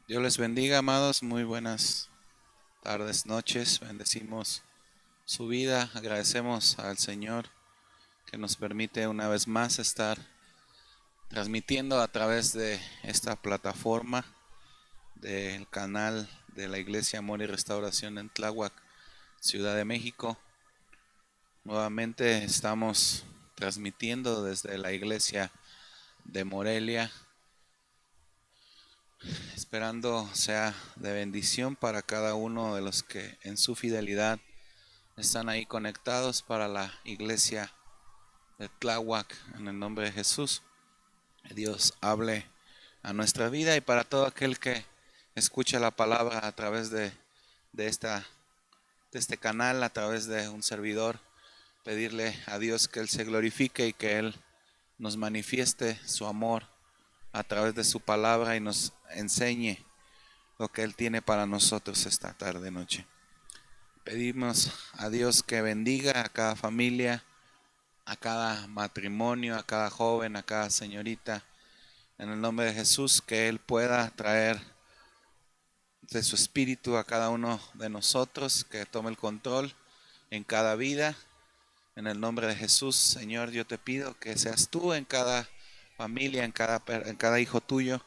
Dios les bendiga, amados. Muy buenas tardes, noches. Bendecimos su vida. Agradecemos al Señor que nos permite una vez más estar transmitiendo a través de esta plataforma del canal de la Iglesia Amor y Restauración en Tláhuac, Ciudad de México. Nuevamente estamos transmitiendo desde la Iglesia de Morelia, esperando sea de bendición para cada uno de los que en su fidelidad están ahí conectados para la iglesia de Tláhuac. En el nombre de Jesús, que Dios hable a nuestra vida, y para todo aquel que escucha la palabra a través de, esta, de este canal, a través de un servidor, pedirle a Dios que Él se glorifique y que Él nos manifieste su amor a través de su palabra y nos enseñe lo que Él tiene para nosotros esta tarde noche. Pedimos a Dios que bendiga a cada familia, a cada matrimonio, a cada joven, a cada señorita, en el nombre de Jesús, que Él pueda traer de su espíritu a cada uno de nosotros, que tome el control en cada vida. En el nombre de Jesús, Señor, yo te pido que seas tú en cada familia, en cada hijo tuyo,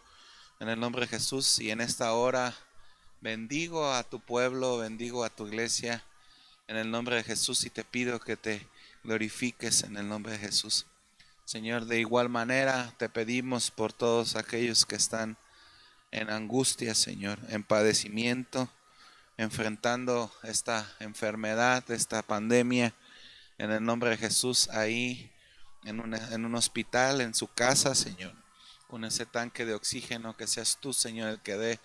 en el nombre de Jesús. Y en esta hora bendigo a tu pueblo, bendigo a tu iglesia, en el nombre de Jesús, y te pido que te glorifiques en el nombre de Jesús. Señor, de igual manera te pedimos por todos aquellos que están en angustia, Señor, en padecimiento, enfrentando esta enfermedad, esta pandemia, en el nombre de Jesús, ahí en un hospital, en su casa, Señor, con ese tanque de oxígeno, que seas tú, Señor, el que dé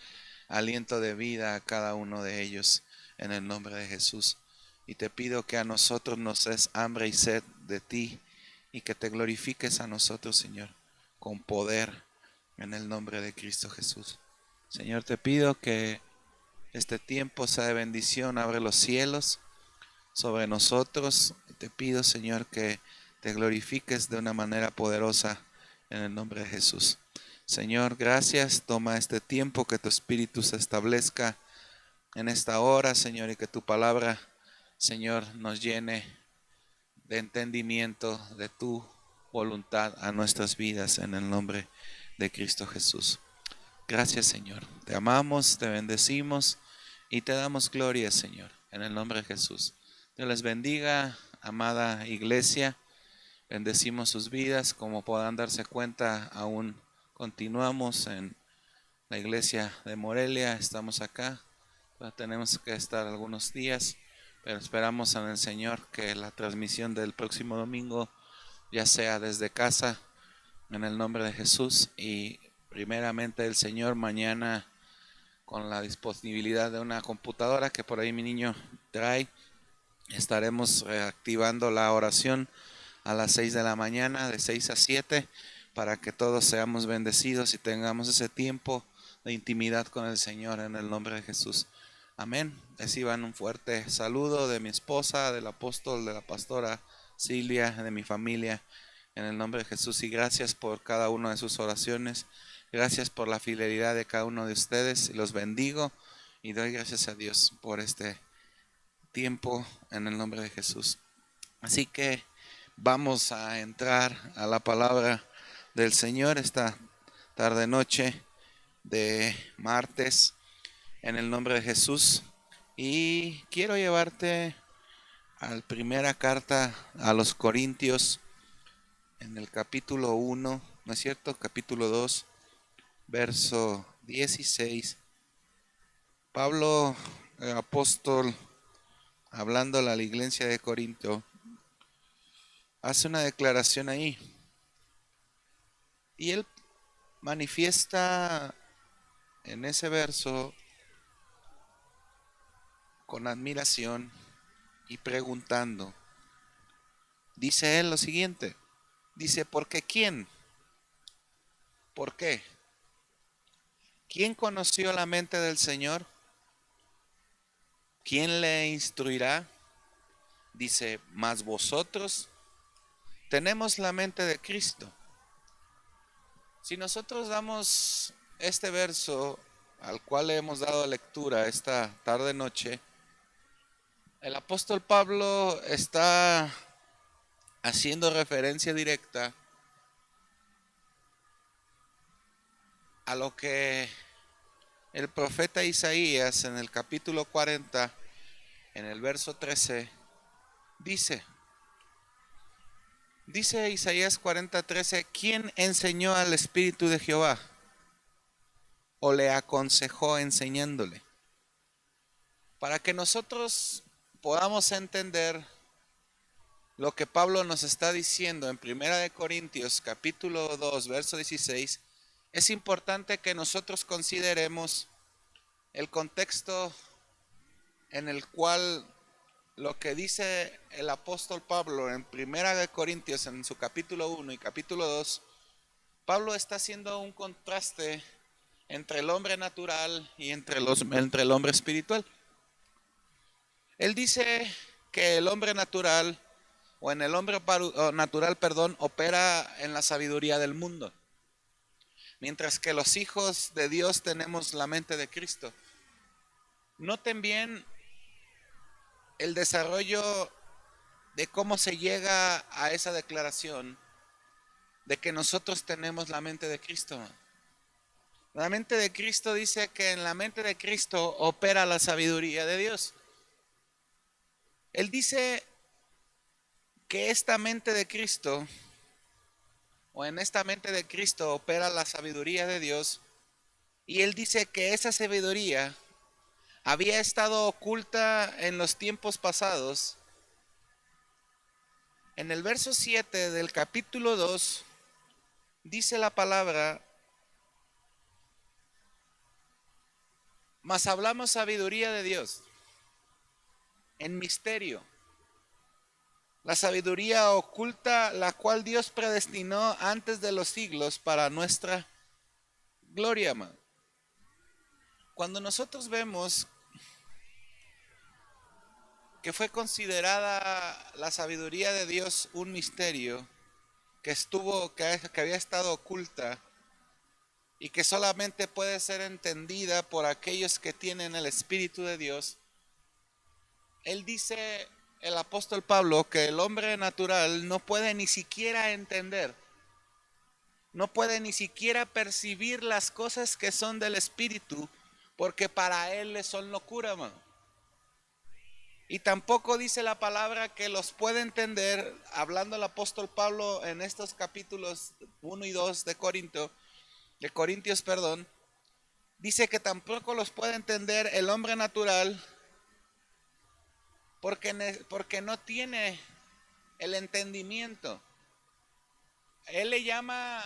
aliento de vida a cada uno de ellos, en el nombre de Jesús. Y te pido que a nosotros nos des hambre y sed de ti, y que te glorifiques a nosotros, Señor, con poder, en el nombre de Cristo Jesús. Señor, te pido que este tiempo sea de bendición. Abre los cielos sobre nosotros. Y te pido, Señor, que te glorifiques de una manera poderosa, en el nombre de Jesús. Señor, gracias. Toma este tiempo, que tu espíritu se establezca en esta hora, Señor, y que tu palabra, Señor, nos llene de entendimiento de tu voluntad a nuestras vidas, en el nombre de Cristo Jesús. Gracias, Señor. Te amamos, te bendecimos y te damos gloria, Señor, en el nombre de Jesús. Dios les bendiga, amada iglesia. Bendecimos sus vidas. Como puedan darse cuenta, aún continuamos en la iglesia de Morelia. Estamos acá. Tenemos que estar algunos días, pero esperamos en el Señor que la transmisión del próximo domingo ya sea desde casa, en el nombre de Jesús. Y primeramente el Señor, mañana, con la disponibilidad de una computadora que por ahí mi niño trae, estaremos reactivando la oración a las 6 de la mañana, de 6 a 7, para que todos seamos bendecidos y tengamos ese tiempo de intimidad con el Señor, en el nombre de Jesús. Amén. Reciban un fuerte saludo de mi esposa, del apóstol, de la pastora Silvia, de mi familia, en el nombre de Jesús. Y gracias por cada una de sus oraciones. Gracias por la fidelidad de cada uno de ustedes. Y los bendigo y doy gracias a Dios por este tiempo, en el nombre de Jesús. Así que vamos a entrar a la palabra del Señor esta tarde noche de martes, en el nombre de Jesús. Y quiero llevarte a la primera carta a los Corintios, en el capítulo 1, ¿no es cierto? Capítulo 2, verso 16. Pablo, el apóstol, hablando a la iglesia de Corinto, hace una declaración ahí. Y él manifiesta en ese verso, con admiración y preguntando. Dice él lo siguiente. Dice, ¿por qué quién? ¿Por qué? ¿Quién conoció la mente del Señor? ¿Quién le instruirá? Dice, mas vosotros tenemos la mente de Cristo. Si nosotros damos este verso al cual le hemos dado lectura esta tarde noche, el apóstol Pablo está haciendo referencia directa a lo que el profeta Isaías en el capítulo 40, en el verso 13, dice. Dice Isaías 40:13, ¿quién enseñó al Espíritu de Jehová? ¿O le aconsejó enseñándole? Para que nosotros podamos entender lo que Pablo nos está diciendo en 1 Corintios capítulo 2, verso 16, es importante que nosotros consideremos el contexto en el cual lo que dice el apóstol Pablo en 1 Corintios en su capítulo 1 y capítulo 2, Pablo está haciendo un contraste entre el hombre natural y entre el hombre espiritual. Él dice que el hombre natural, o en el hombre natural, opera en la sabiduría del mundo, mientras que los hijos de Dios tenemos la mente de Cristo. Noten bien el desarrollo de cómo se llega a esa declaración de que nosotros tenemos la mente de Cristo. La mente de Cristo dice que en la mente de Cristo opera la sabiduría de Dios. Él dice que esta mente de Cristo, o en esta mente de Cristo opera la sabiduría de Dios, y él dice que esa sabiduría había estado oculta en los tiempos pasados. En el verso 7 del capítulo 2 dice la palabra: mas hablamos sabiduría de Dios en misterio, la sabiduría oculta, la cual Dios predestinó antes de los siglos para nuestra gloria, amado. Cuando nosotros vemos que fue considerada la sabiduría de Dios un misterio, que había estado oculta y que solamente puede ser entendida por aquellos que tienen el Espíritu de Dios, él dice, el apóstol Pablo, que el hombre natural no puede ni siquiera entender, no puede ni siquiera percibir las cosas que son del Espíritu, porque para él le son locura, mano. Y tampoco dice la palabra que los puede entender, hablando el apóstol Pablo en estos capítulos 1 y 2 de Corintios, dice que tampoco los puede entender el hombre natural porque no tiene el entendimiento. Él le llama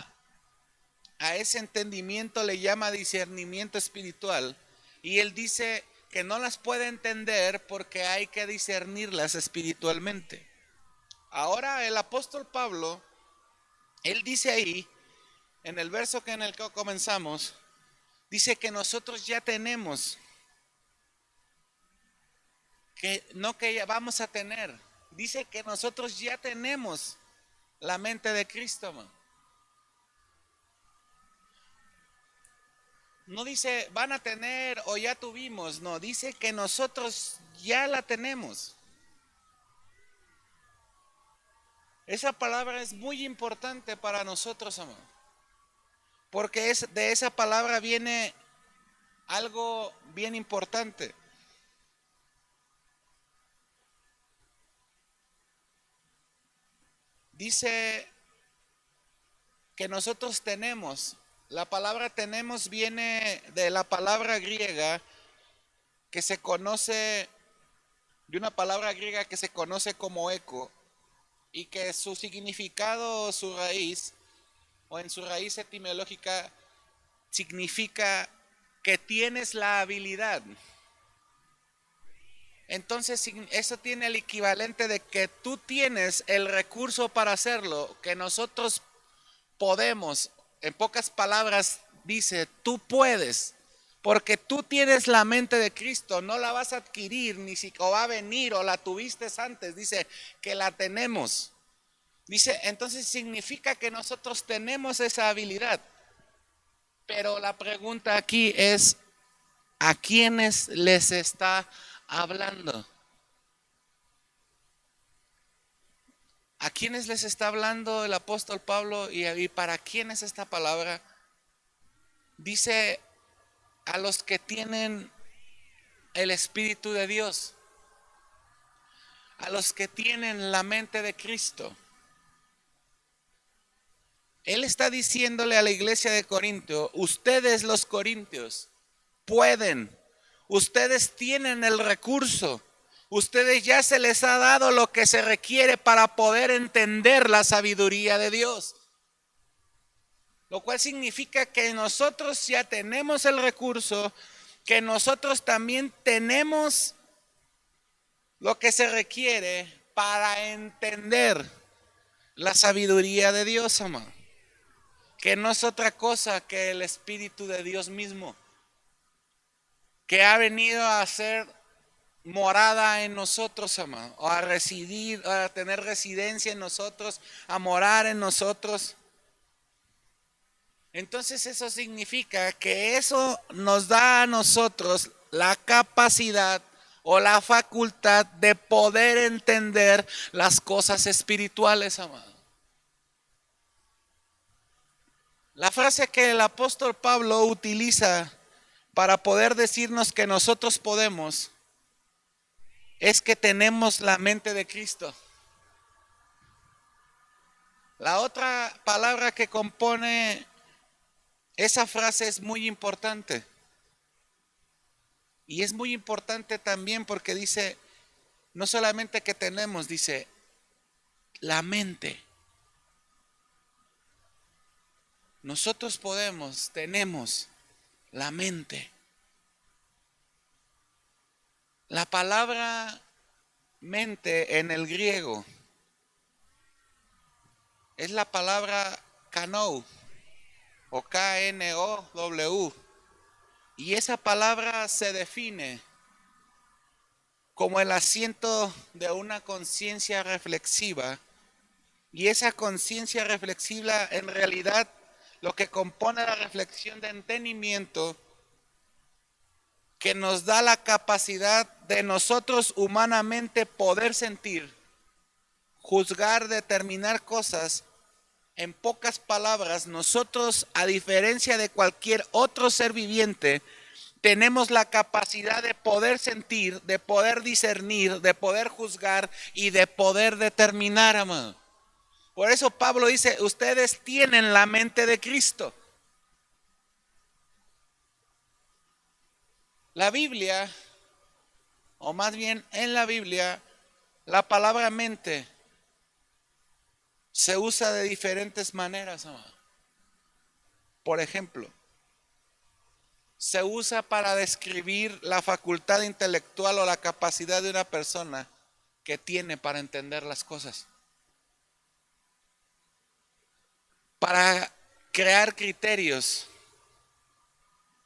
a ese entendimiento, le llama discernimiento espiritual, y él dice que no las puede entender porque hay que discernirlas espiritualmente. Ahora el apóstol Pablo, él dice ahí, en el verso en el que comenzamos, dice que nosotros ya tenemos, que no que ya vamos a tener, dice que nosotros ya tenemos la mente de Cristo, man. No dice van a tener o ya tuvimos, no, dice que nosotros ya la tenemos. Esa palabra es muy importante para nosotros, amor, porque de esa palabra viene algo bien importante. Dice que nosotros tenemos, la palabra tenemos viene de la palabra griega que se conoce, de una palabra griega que se conoce como eco, y que su significado, su raíz, o en su raíz etimológica, significa que tienes la habilidad. Entonces eso tiene el equivalente de que tú tienes el recurso para hacerlo, que nosotros podemos. En pocas palabras dice, tú puedes, porque tú tienes la mente de Cristo, no la vas a adquirir, ni si o va a venir o la tuviste antes, dice que la tenemos. Dice, entonces significa que nosotros tenemos esa habilidad. Pero la pregunta aquí es, ¿A quiénes les está hablando? ¿A quiénes les está hablando el apóstol Pablo y para quién es esta palabra? Dice a los que tienen el Espíritu de Dios, a los que tienen la mente de Cristo. Él está diciéndole a la iglesia de Corinto, ustedes los corintios pueden, ustedes tienen el recurso, ustedes ya se les ha dado lo que se requiere para poder entender la sabiduría de Dios. Lo cual significa que nosotros ya tenemos el recurso, que nosotros también tenemos lo que se requiere para entender la sabiduría de Dios, amado. Que no es otra cosa que el Espíritu de Dios mismo, que ha venido a hacer morada en nosotros, amado, o a residir, a tener residencia en nosotros, a morar en nosotros. Entonces eso significa que eso nos da a nosotros la capacidad o la facultad de poder entender las cosas espirituales, amado. La frase que el apóstol Pablo utiliza para poder decirnos que nosotros podemos es que tenemos la mente de Cristo. La otra palabra que compone esa frase es muy importante. Y es muy importante también porque dice, no solamente que tenemos, dice, la mente. Nosotros podemos, tenemos la mente. La palabra mente en el griego es la palabra kanou o K-N-O-W. Y esa palabra se define como el asiento de una conciencia reflexiva. Y esa conciencia reflexiva en realidad lo que compone la reflexión de entendimiento que nos da la capacidad de nosotros humanamente poder sentir, juzgar, determinar cosas. En pocas palabras, nosotros, a diferencia de cualquier otro ser viviente, tenemos la capacidad de poder sentir, de poder discernir, de poder juzgar y de poder determinar, amado. Por eso Pablo dice, ustedes tienen la mente de Cristo. La Biblia, o más bien en la Biblia, la palabra mente se usa de diferentes maneras, amado. Por ejemplo, se usa para describir la facultad intelectual o la capacidad de una persona que tiene para entender las cosas. Para crear criterios.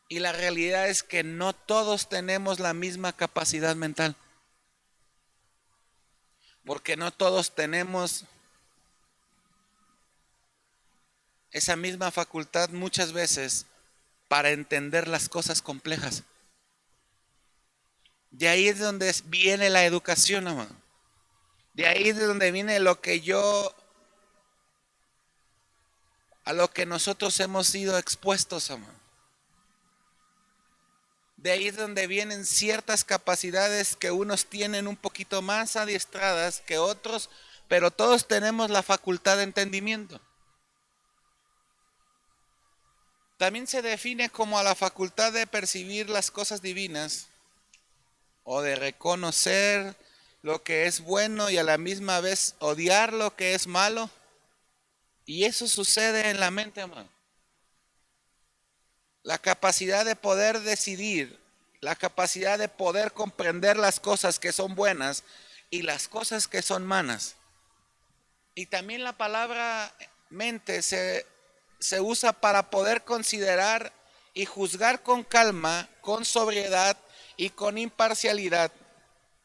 Y la realidad es que no todos tenemos la misma capacidad mental. Porque no todos tenemos esa misma facultad muchas veces para entender las cosas complejas. De ahí es donde viene la educación, amado. De ahí es donde viene a lo que nosotros hemos sido expuestos, amado. De ahí es donde vienen ciertas capacidades que unos tienen un poquito más adiestradas que otros, pero todos tenemos la facultad de entendimiento. También se define como a la facultad de percibir las cosas divinas o de reconocer lo que es bueno y a la misma vez odiar lo que es malo. Y eso sucede en la mente, amado. La capacidad de poder decidir, la capacidad de poder comprender las cosas que son buenas y las cosas que son malas. Y también la palabra mente se usa para poder considerar y juzgar con calma, con sobriedad y con imparcialidad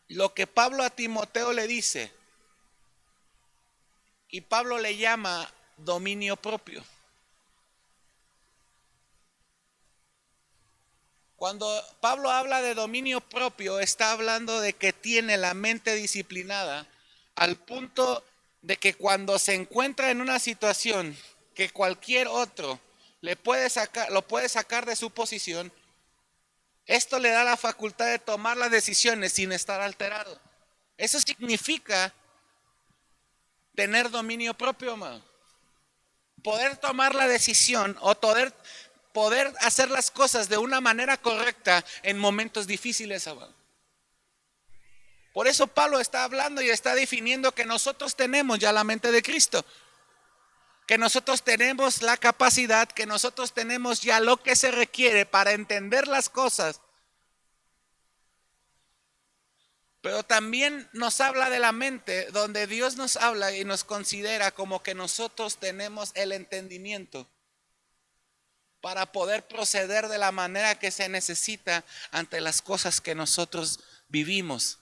lo que Pablo a Timoteo le dice. Y Pablo le llama dominio propio. Cuando Pablo habla de dominio propio, está hablando de que tiene la mente disciplinada al punto de que cuando se encuentra en una situación que cualquier otro lo puede sacar de su posición, esto le da la facultad de tomar las decisiones sin estar alterado. Eso significa tener dominio propio, hermano. Poder tomar la decisión o poder hacer las cosas de una manera correcta en momentos difíciles, hermano. Por eso Pablo está hablando y está definiendo que nosotros tenemos ya la mente de Cristo, que nosotros tenemos la capacidad, que nosotros tenemos ya lo que se requiere para entender las cosas. Pero también nos habla de la mente, donde Dios nos habla y nos considera como que nosotros tenemos el entendimiento para poder proceder de la manera que se necesita ante las cosas que nosotros vivimos.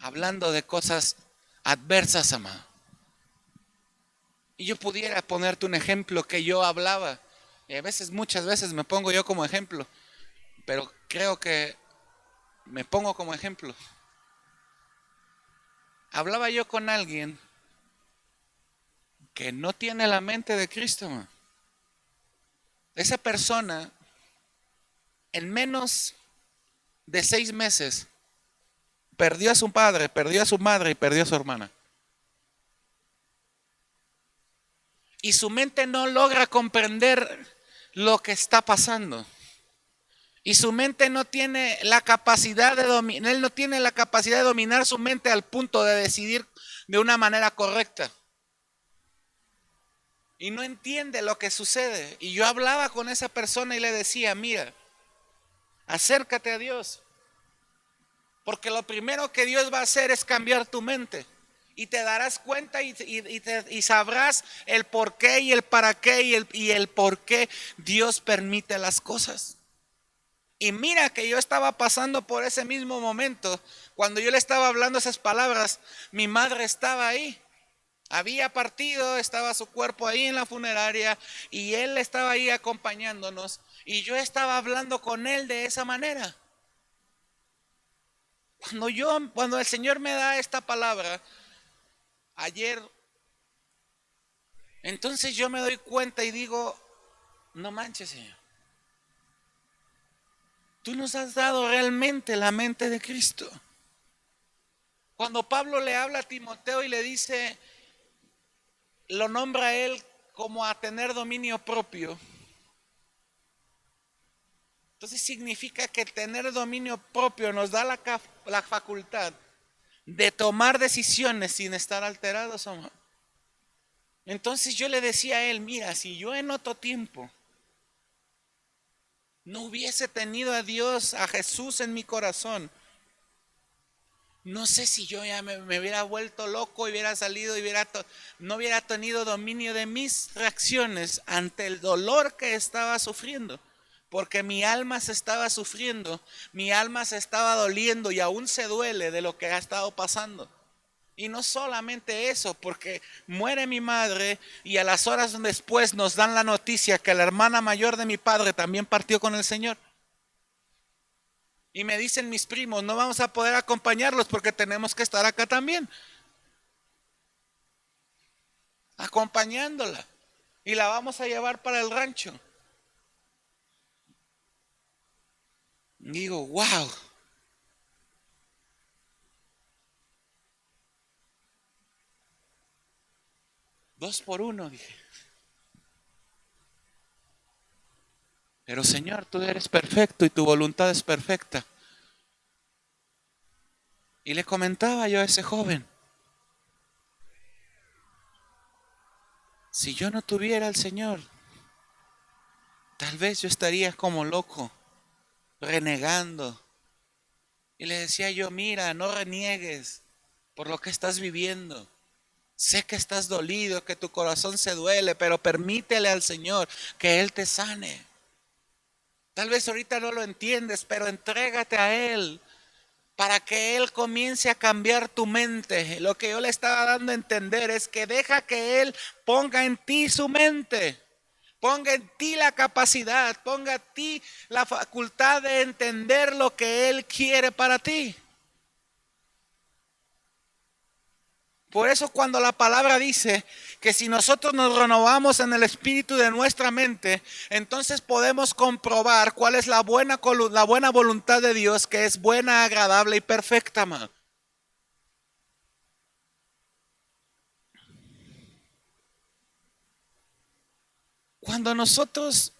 Hablando de cosas adversas, amado. Y yo pudiera ponerte un ejemplo que yo hablaba. Y a veces, muchas veces me pongo yo como ejemplo. Pero creo que me pongo como ejemplo. Hablaba yo con alguien que no tiene la mente de Cristo, amado. Esa persona en menos de 6 meses perdió a su padre, perdió a su madre y perdió a su hermana. Y su mente no logra comprender lo que está pasando. Y su mente no tiene la capacidad de dominar, él no tiene la capacidad de dominar su mente al punto de decidir de una manera correcta. Y no entiende lo que sucede. Y yo hablaba con esa persona y le decía, mira, acércate a Dios. Porque lo primero que Dios va a hacer es cambiar tu mente. Y te darás cuenta y sabrás el por qué y el para qué y el por qué Dios permite las cosas. Y mira que yo estaba pasando por ese mismo momento. Cuando yo le estaba hablando esas palabras, mi madre estaba ahí. Había partido, estaba su cuerpo ahí en la funeraria y él estaba ahí acompañándonos. Y yo estaba hablando con él de esa manera. Cuando el Señor me da esta palabra ayer, entonces yo me doy cuenta y digo, no manches, Señor. Tú nos has dado realmente la mente de Cristo. Cuando Pablo le habla a Timoteo y le dice, lo nombra a él como a tener dominio propio. Entonces significa que tener dominio propio nos da la facultad de tomar decisiones sin estar alterados. Entonces yo le decía a él, mira, si yo en otro tiempo no hubiese tenido a Dios, a Jesús en mi corazón, no sé si yo ya me hubiera vuelto loco, hubiera salido, no hubiera tenido dominio de mis reacciones ante el dolor que estaba sufriendo. Porque mi alma se estaba sufriendo, mi alma se estaba doliendo y aún se duele de lo que ha estado pasando. Y no solamente eso, porque muere mi madre y a las horas después nos dan la noticia que la hermana mayor de mi padre también partió con el Señor. Y me dicen mis primos, no vamos a poder acompañarlos porque tenemos que estar acá también, acompañándola. Y la vamos a llevar para el rancho. Y digo, wow. Dos por uno, dije. Pero Señor, tú eres perfecto y tu voluntad es perfecta. Y le comentaba yo a ese joven, si yo no tuviera al Señor, tal vez yo estaría como loco, renegando. Y le decía yo, mira, no reniegues por lo que estás viviendo. Sé que estás dolido, que tu corazón se duele, pero permítele al Señor que Él te sane. Tal vez ahorita no lo entiendes, pero entrégate a Él para que Él comience a cambiar tu mente. Lo que yo le estaba dando a entender es que deja que Él ponga en ti su mente. Ponga en ti la capacidad, ponga en ti la facultad de entender lo que Él quiere para ti. Por eso cuando la palabra dice que si nosotros nos renovamos en el espíritu de nuestra mente, entonces podemos comprobar cuál es la buena voluntad de Dios, que es buena, agradable y perfecta, amado. Cuando nosotros,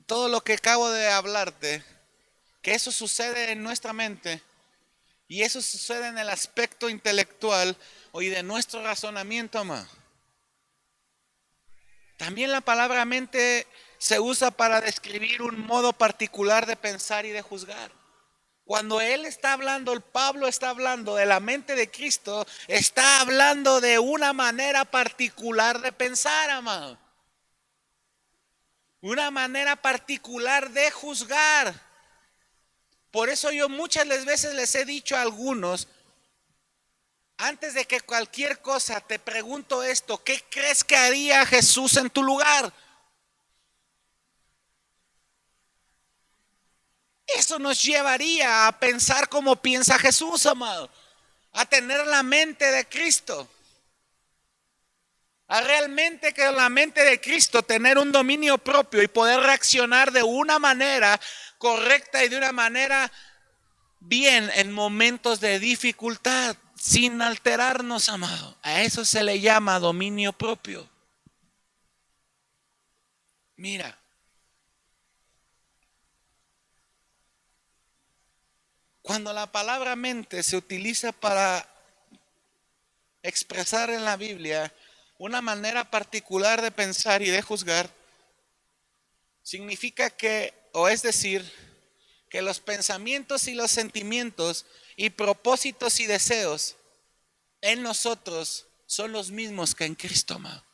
todo lo que acabo de hablarte, que eso sucede en nuestra mente y eso sucede en el aspecto intelectual y de nuestro razonamiento, amado. También la palabra mente se usa para describir un modo particular de pensar y de juzgar. Cuando él está hablando, el Pablo está hablando de la mente de Cristo, está hablando de una manera particular de pensar, amado. Una manera particular de juzgar. Por eso yo muchas veces les he dicho a algunos, antes de que cualquier cosa te pregunto esto, ¿qué crees que haría Jesús en tu lugar? Eso nos llevaría a pensar como piensa Jesús, amado. A tener la mente de Cristo. A realmente que la mente de Cristo tener un dominio propio y poder reaccionar de una manera correcta y de una manera bien en momentos de dificultad, sin alterarnos, amado. A eso se le llama dominio propio. Mira, cuando la palabra mente se utiliza para expresar en la Biblia una manera particular de pensar y de juzgar, significa que, o es decir, que los pensamientos y los sentimientos y propósitos y deseos en nosotros son los mismos que en Cristo, amado.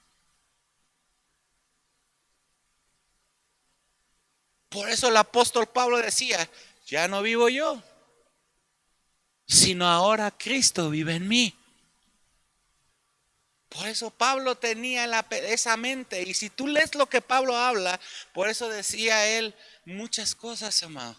Por eso el apóstol Pablo decía, ya no vivo yo, sino ahora Cristo vive en mí. Por eso Pablo tenía esa mente. Y si tú lees lo que Pablo habla, por eso decía él muchas cosas, amado.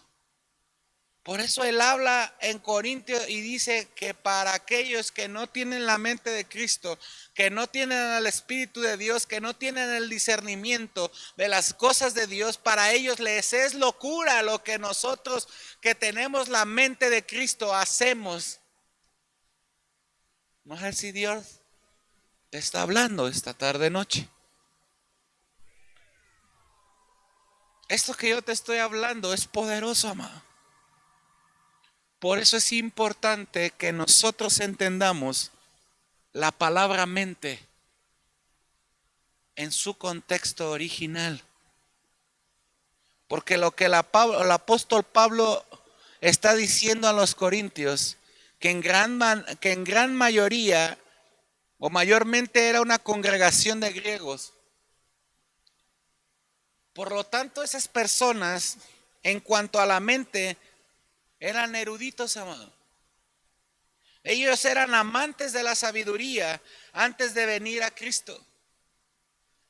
Por eso él habla en Corintios y dice que para aquellos que no tienen la mente de Cristo, que no tienen el Espíritu de Dios, que no tienen el discernimiento de las cosas de Dios, para ellos les es locura lo que nosotros que tenemos la mente de Cristo hacemos. No sé si Dios te está hablando esta tarde noche. Esto que yo te estoy hablando es poderoso, amado. Por eso es importante que nosotros entendamos la palabra mente en su contexto original. Porque lo que el apóstol Pablo está diciendo a los corintios, que en gran mayoría o mayormente era una congregación de griegos. Por lo tanto, esas personas, en cuanto a la mente, eran eruditos, amado. Ellos eran amantes de la sabiduría antes de venir a Cristo.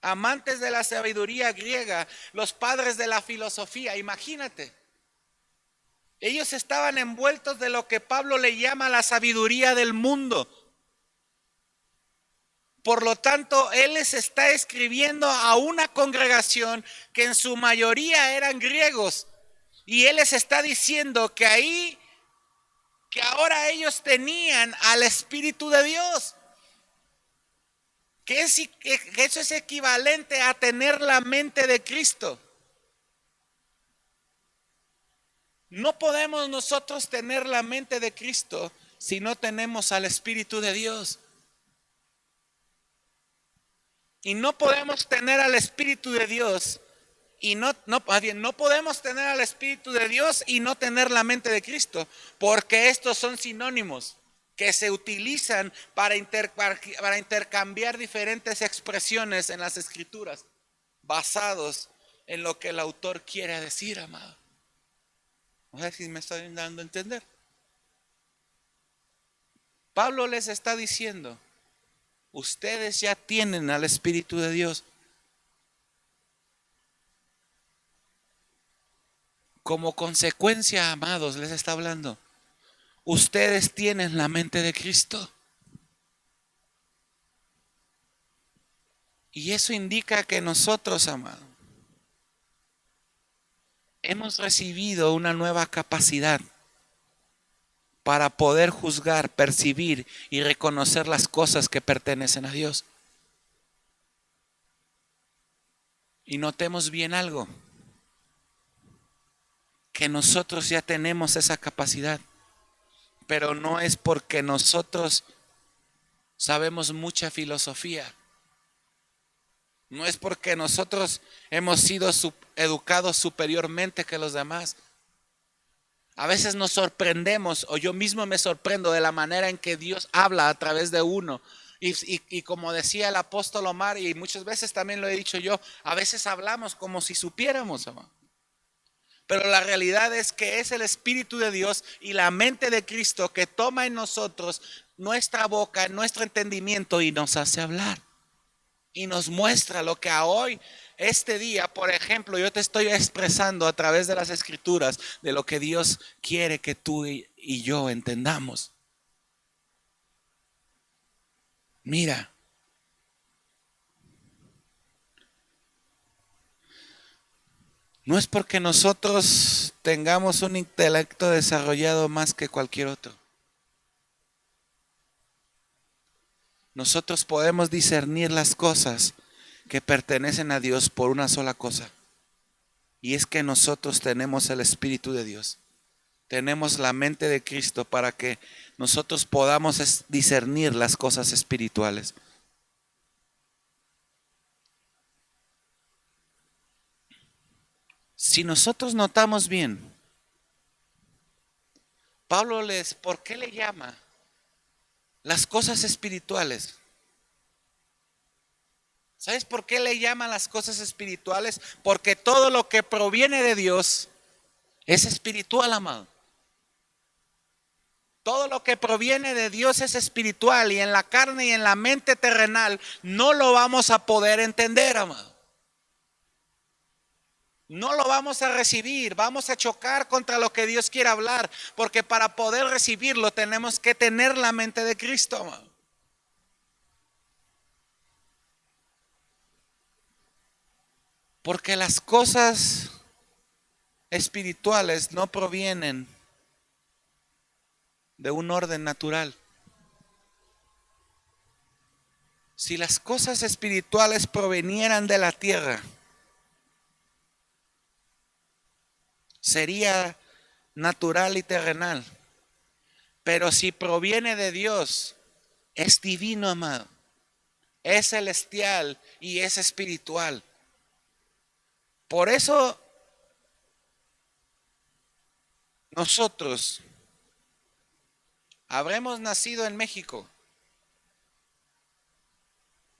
Amantes de la sabiduría griega, los padres de la filosofía, imagínate. Ellos estaban envueltos de lo que Pablo le llama la sabiduría del mundo. Por lo tanto, él les está escribiendo a una congregación que en su mayoría eran griegos. Y él les está diciendo que ahí, que ahora ellos tenían al Espíritu de Dios. Que eso es equivalente a tener la mente de Cristo. No podemos nosotros tener la mente de Cristo si no tenemos al Espíritu de Dios. Y no podemos tener al Espíritu de Dios y no podemos tener al Espíritu de Dios y no tener la mente de Cristo, porque estos son sinónimos que se utilizan para intercambiar diferentes expresiones en las Escrituras, basados en lo que el autor quiere decir, amado. No sé si me estoy dando a entender. Pablo les está diciendo, ustedes ya tienen al Espíritu de Dios. como consecuencia, amados, les está hablando, ustedes tienen la mente de Cristo. Y eso indica que nosotros, amados, hemos recibido una nueva capacidad para poder juzgar, percibir y reconocer las cosas que pertenecen a Dios. Y notemos bien algo, que nosotros ya tenemos esa capacidad, pero no es porque nosotros sabemos mucha filosofía, no es porque nosotros hemos sido educados superiormente que los demás. A veces nos sorprendemos, o yo mismo me sorprendo de la manera en que Dios habla a través de uno. Y como decía el apóstol Omar, y muchas veces también lo he dicho yo, a veces hablamos como si supiéramos, amado. Pero la realidad es que es el Espíritu de Dios y la mente de Cristo que toma en nosotros nuestra boca, nuestro entendimiento y nos hace hablar. Y nos muestra lo que a hoy, este día, por ejemplo, yo te estoy expresando a través de las Escrituras de lo que Dios quiere que tú y yo entendamos. Mira, no es porque nosotros tengamos un intelecto desarrollado más que cualquier otro. Nosotros podemos discernir las cosas que pertenecen a Dios por una sola cosa. Y es que nosotros tenemos el Espíritu de Dios. Tenemos la mente de Cristo para que nosotros podamos discernir las cosas espirituales. Si nosotros notamos bien, Pablo ¿por qué le llama las cosas espirituales? ¿Sabes por qué le llama las cosas espirituales? Porque todo lo que proviene de Dios es espiritual, amado. Todo lo que proviene de Dios es espiritual, y en la carne y en la mente terrenal no lo vamos a poder entender, amado. No lo vamos a recibir, vamos a chocar contra lo que Dios quiere hablar, porque para poder recibirlo tenemos que tener la mente de Cristo, amado. Porque las cosas espirituales no provienen de un orden natural. Si las cosas espirituales provenieran de la tierra, sería natural y terrenal. Pero si proviene de Dios, es divino, amado. Es celestial y es espiritual. Por eso nosotros habremos nacido en México,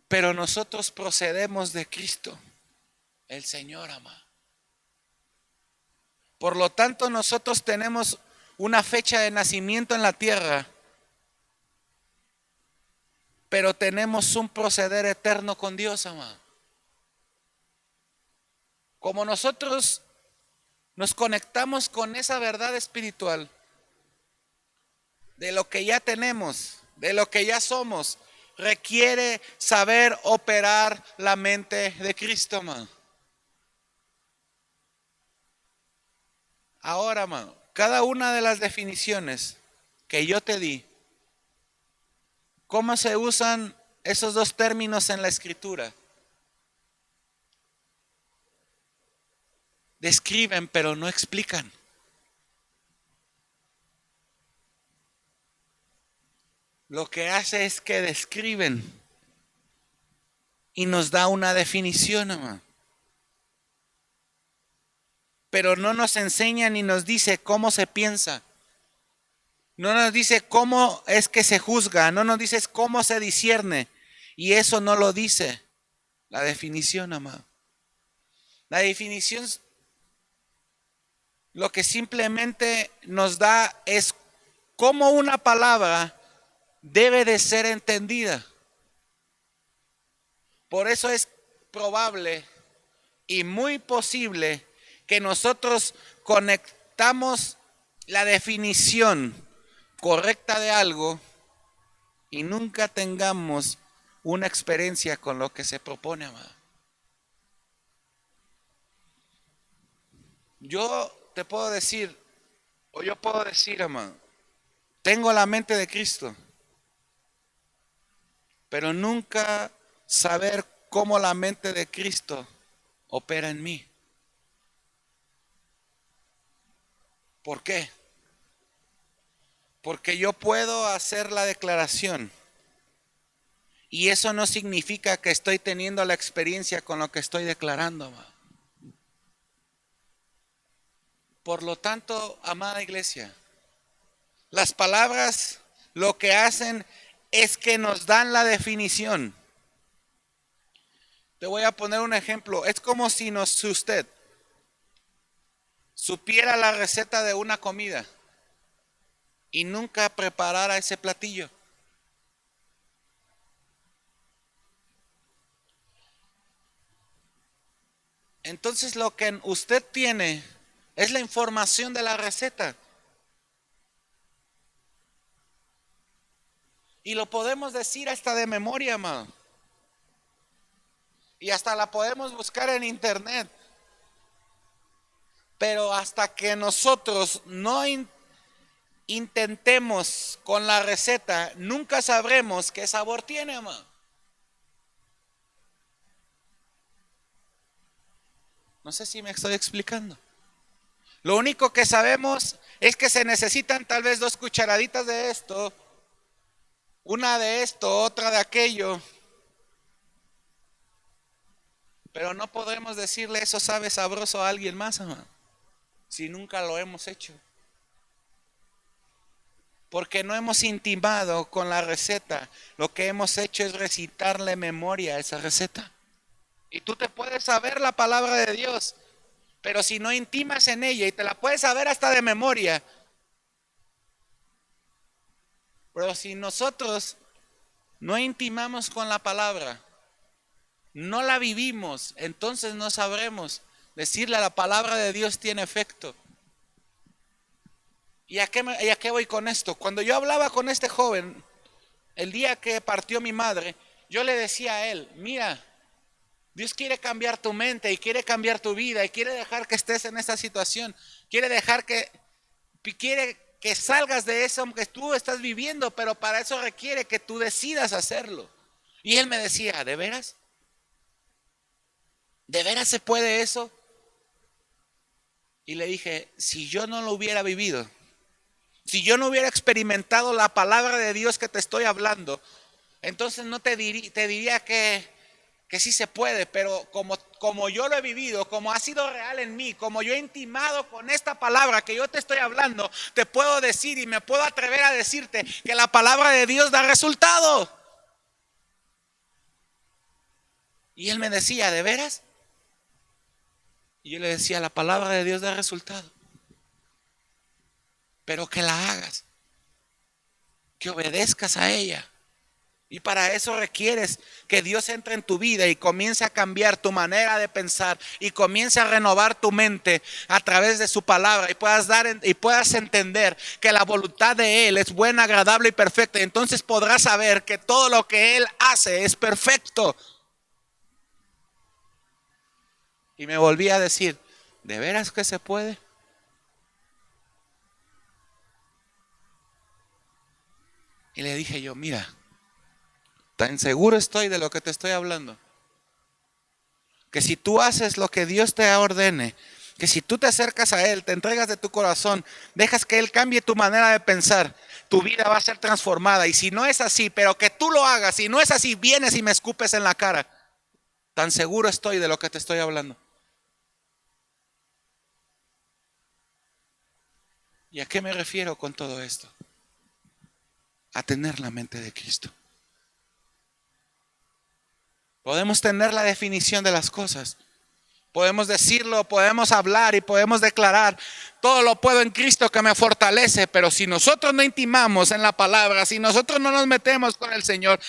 pero nosotros procedemos de Cristo, el Señor, amado. Por lo tanto, nosotros tenemos una fecha de nacimiento en la tierra, pero tenemos un proceder eterno con Dios, amado. Como nosotros nos conectamos con esa verdad espiritual de lo que ya tenemos, de lo que ya somos, requiere saber operar la mente de Cristo, amado. Ahora, amado, cada una de las definiciones que yo te di, ¿cómo se usan esos dos términos en la Escritura? Describen, pero no explican. Lo que hace es que describen y nos da una definición, amado. Pero no nos enseña ni nos dice cómo se piensa. No nos dice cómo es que se juzga, no nos dice cómo se discierne. Y eso no lo dice la definición, amado. La definición lo que simplemente nos da es cómo una palabra debe de ser entendida. Por eso es probable y muy posible que nosotros conectamos la definición correcta de algo y nunca tengamos una experiencia con lo que se propone, amado. Yo te puedo decir, o yo puedo decir, amado, tengo la mente de Cristo, pero nunca saber cómo la mente de Cristo opera en mí. ¿Por qué? Porque yo puedo hacer la declaración y eso no significa que estoy teniendo la experiencia con lo que estoy declarando, amado. Por lo tanto, amada iglesia, las palabras lo que hacen es que nos dan la definición. Te voy a poner un ejemplo. Es como si usted supiera la receta de una comida y nunca preparara ese platillo. Entonces lo que usted tiene es la información de la receta. Y lo podemos decir hasta de memoria, amado. Y hasta la podemos buscar en internet. Pero hasta que nosotros no intentemos con la receta, nunca sabremos qué sabor tiene, amado. No sé si me estoy explicando. Lo único que sabemos es que se necesitan tal vez 2 cucharaditas de esto, una de esto, otra de aquello. Pero no podremos decirle eso sabe sabroso a alguien más, amado, si nunca lo hemos hecho. Porque no hemos intimado con la receta. Lo que hemos hecho es recitarle memoria a esa receta. Y tú te puedes saber la palabra de Dios, pero si no intimas en ella, y te la puedes saber hasta de memoria, pero si nosotros no intimamos con la palabra, no la vivimos, entonces no sabremos decirle a la palabra de Dios tiene efecto. ¿Y a qué voy con esto? Cuando yo hablaba con este joven, el día que partió mi madre, yo le decía a él, mira, Dios quiere cambiar tu mente y quiere cambiar tu vida y quiere dejar que estés en esa situación, quiere que salgas de eso que tú estás viviendo, pero para eso requiere que tú decidas hacerlo. Y él me decía, ¿de veras? ¿De veras se puede eso? Y le dije, si yo no lo hubiera vivido, si yo no hubiera experimentado la palabra de Dios que te estoy hablando, entonces no te diría que sí se puede, pero como yo lo he vivido, como ha sido real en mí, como yo he intimado con esta palabra que yo te estoy hablando, te puedo decir y me puedo atrever a decirte que la palabra de Dios da resultado. Y él me decía, ¿de veras? Y yo le decía, la palabra de Dios da resultado, pero que la hagas, que obedezcas a ella. Y para eso requieres que Dios entre en tu vida y comience a cambiar tu manera de pensar y comience a renovar tu mente a través de su palabra y puedas entender que la voluntad de Él es buena, agradable y perfecta. Y entonces podrás saber que todo lo que Él hace es perfecto. Y me volví a decir, ¿de veras que se puede? Y le dije yo, mira, tan seguro estoy de lo que te estoy hablando, que si tú haces lo que Dios te ordene, que si tú te acercas a Él, te entregas de tu corazón, dejas que Él cambie tu manera de pensar, tu vida va a ser transformada. Y si no es así, pero que tú lo hagas, si no es así, vienes y me escupes en la cara, tan seguro estoy de lo que te estoy hablando. ¿Y a qué me refiero con todo esto? A tener la mente de Cristo. Podemos tener la definición de las cosas, podemos decirlo, podemos hablar y podemos declarar, todo lo puedo en Cristo que me fortalece, pero si nosotros no intimamos en la palabra, si nosotros no nos metemos con el Señor,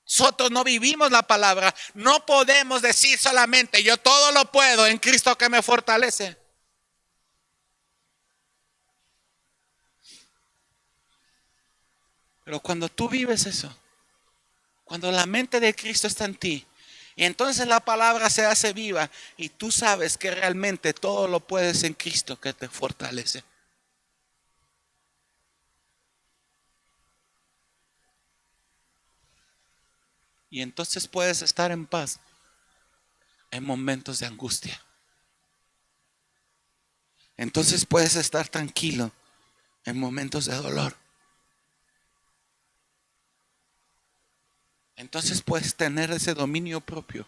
Nosotros no vivimos la palabra. No podemos decir solamente yo todo lo puedo en Cristo que me fortalece. Pero cuando tú vives eso, cuando la mente de Cristo está en ti, y entonces la palabra se hace viva y tú sabes que realmente todo lo puedes en Cristo que te fortalece. Y entonces puedes estar en paz en momentos de angustia. Entonces puedes estar tranquilo en momentos de dolor. Entonces puedes tener ese dominio propio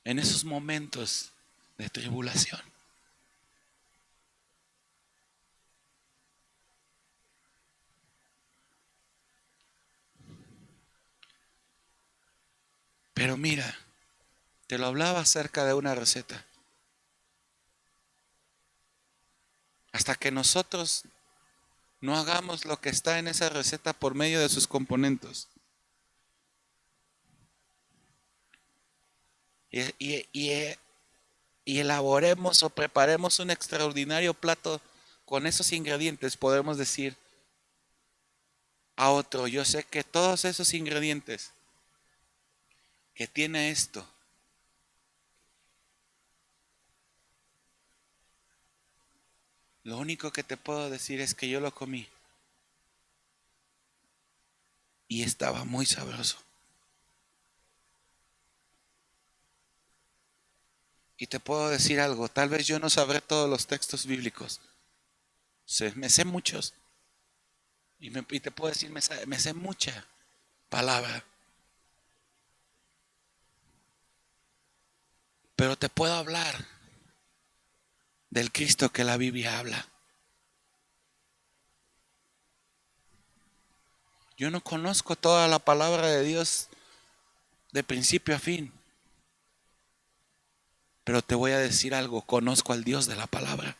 en esos momentos de tribulación. Pero mira, te lo hablaba acerca de una receta. Hasta que nosotros no hagamos lo que está en esa receta por medio de sus componentes. Y elaboremos o preparemos un extraordinario plato con esos ingredientes, podemos decir a otro, yo sé que todos esos ingredientes que tiene esto, lo único que te puedo decir es que yo lo comí y estaba muy sabroso. Y te puedo decir algo, tal vez yo no sabré todos los textos bíblicos, me sé muchos, y te puedo decir, me sé mucha palabra, pero te puedo hablar del Cristo que la Biblia habla. Yo no conozco toda la palabra de Dios de principio a fin, pero te voy a decir algo, conozco al Dios de la palabra.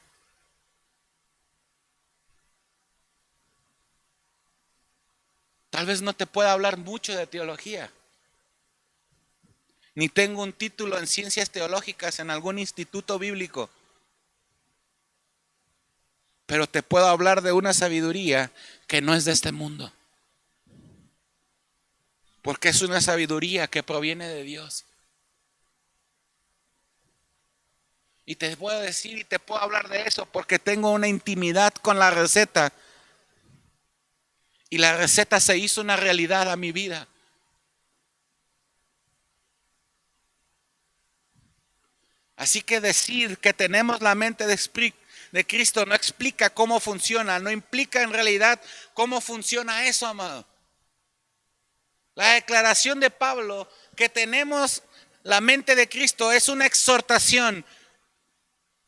Tal vez no te pueda hablar mucho de teología, ni tengo un título en ciencias teológicas en algún instituto bíblico, pero te puedo hablar de una sabiduría que no es de este mundo, porque es una sabiduría que proviene de Dios. Y te puedo decir y te puedo hablar de eso porque tengo una intimidad con la receta. Y la receta se hizo una realidad a mi vida. Así que decir que tenemos la mente de Cristo no explica cómo funciona, no implica en realidad cómo funciona eso, amado. La declaración de Pablo que tenemos la mente de Cristo es una exhortación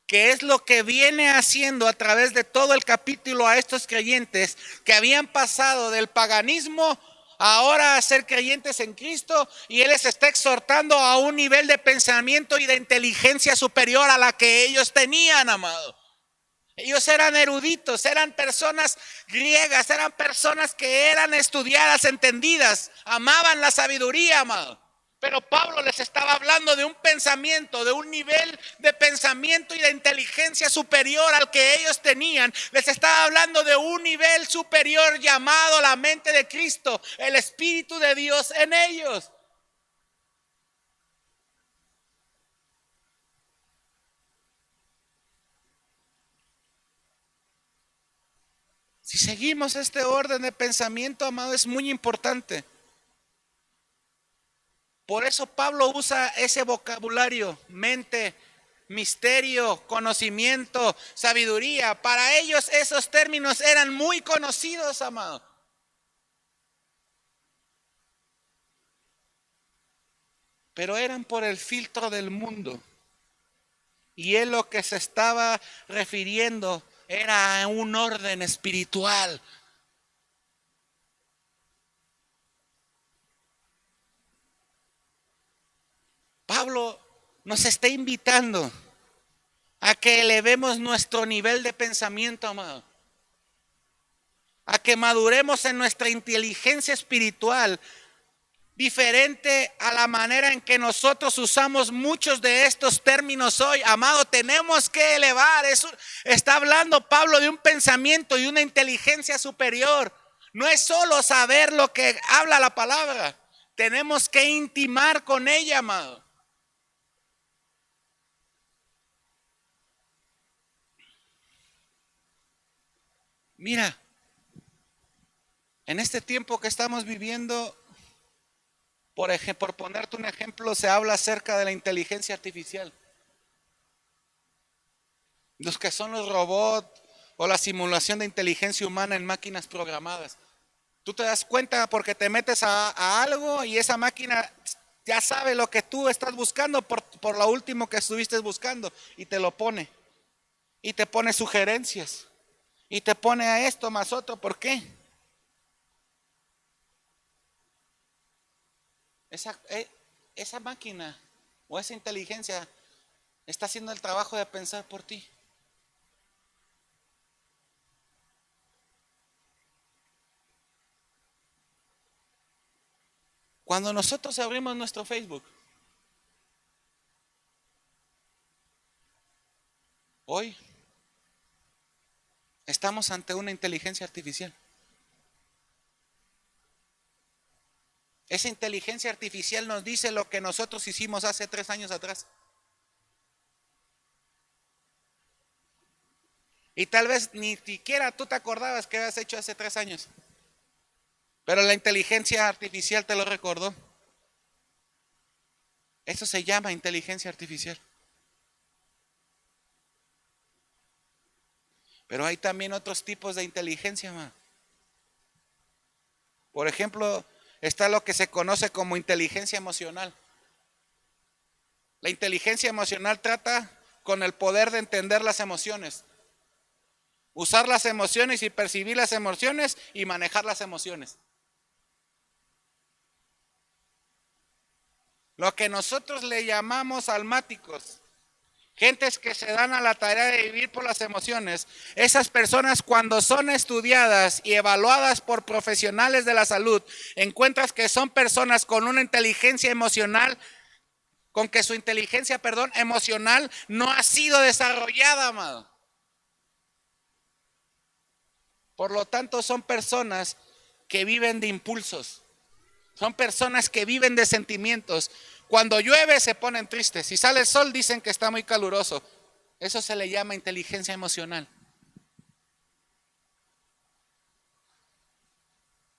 que es lo que viene haciendo a través de todo el capítulo a estos creyentes que habían pasado del paganismo ahora a ser creyentes en Cristo, y Él les está exhortando a un nivel de pensamiento y de inteligencia superior a la que ellos tenían, amado. Ellos eran eruditos, eran personas griegas, eran personas que eran estudiadas, entendidas, amaban la sabiduría, amado. Pero Pablo les estaba hablando de un pensamiento, de un nivel de pensamiento y de inteligencia superior al que ellos tenían. Les estaba hablando de un nivel superior llamado la mente de Cristo, el Espíritu de Dios en ellos. Si seguimos este orden de pensamiento, amado, es muy importante. Por eso Pablo usa ese vocabulario, mente, misterio, conocimiento, sabiduría. Para ellos esos términos eran muy conocidos, amado. Pero eran por el filtro del mundo. Y él lo que se estaba refiriendo era a un orden espiritual. Pablo nos está invitando a que elevemos nuestro nivel de pensamiento, amado. a que maduremos en nuestra inteligencia espiritual, diferente a la manera en que nosotros usamos muchos de estos términos hoy. Amado, tenemos que elevar. Eso está hablando Pablo de un pensamiento y una inteligencia superior. No es solo saber lo que habla la palabra. Tenemos que intimar con ella, amado. Mira, en este tiempo que estamos viviendo, por ponerte un ejemplo, se habla acerca de la inteligencia artificial. Los que son los robots o la simulación de inteligencia humana en máquinas programadas. Tú te das cuenta porque te metes a algo y esa máquina ya sabe lo que tú estás buscando por lo último que estuviste buscando y te lo pone. Y te pone sugerencias. Y te pone a esto más otro. ¿Por qué? Esa máquina o esa inteligencia está haciendo el trabajo de pensar por ti. Cuando nosotros abrimos nuestro Facebook, hoy estamos ante una inteligencia artificial. Esa inteligencia artificial nos dice lo que nosotros hicimos hace 3 años atrás. Y tal vez ni siquiera tú te acordabas que habías hecho hace 3 años. Pero la inteligencia artificial te lo recordó. Eso se llama inteligencia artificial. Pero hay también otros tipos de inteligencia, man. Por ejemplo, está lo que se conoce como inteligencia emocional. La inteligencia emocional trata con el poder de entender las emociones, usar las emociones y percibir las emociones y manejar las emociones. Lo que nosotros le llamamos almáticos, gentes que se dan a la tarea de vivir por las emociones. Esas personas, cuando son estudiadas y evaluadas por profesionales de la salud, encuentras que son personas con una inteligencia emocional, con que su inteligencia, emocional no ha sido desarrollada, amado. Por lo tanto, son personas que viven de impulsos. Son personas que viven de sentimientos. Cuando llueve se ponen tristes. Si sale el sol dicen que está muy caluroso. Eso se le llama inteligencia emocional.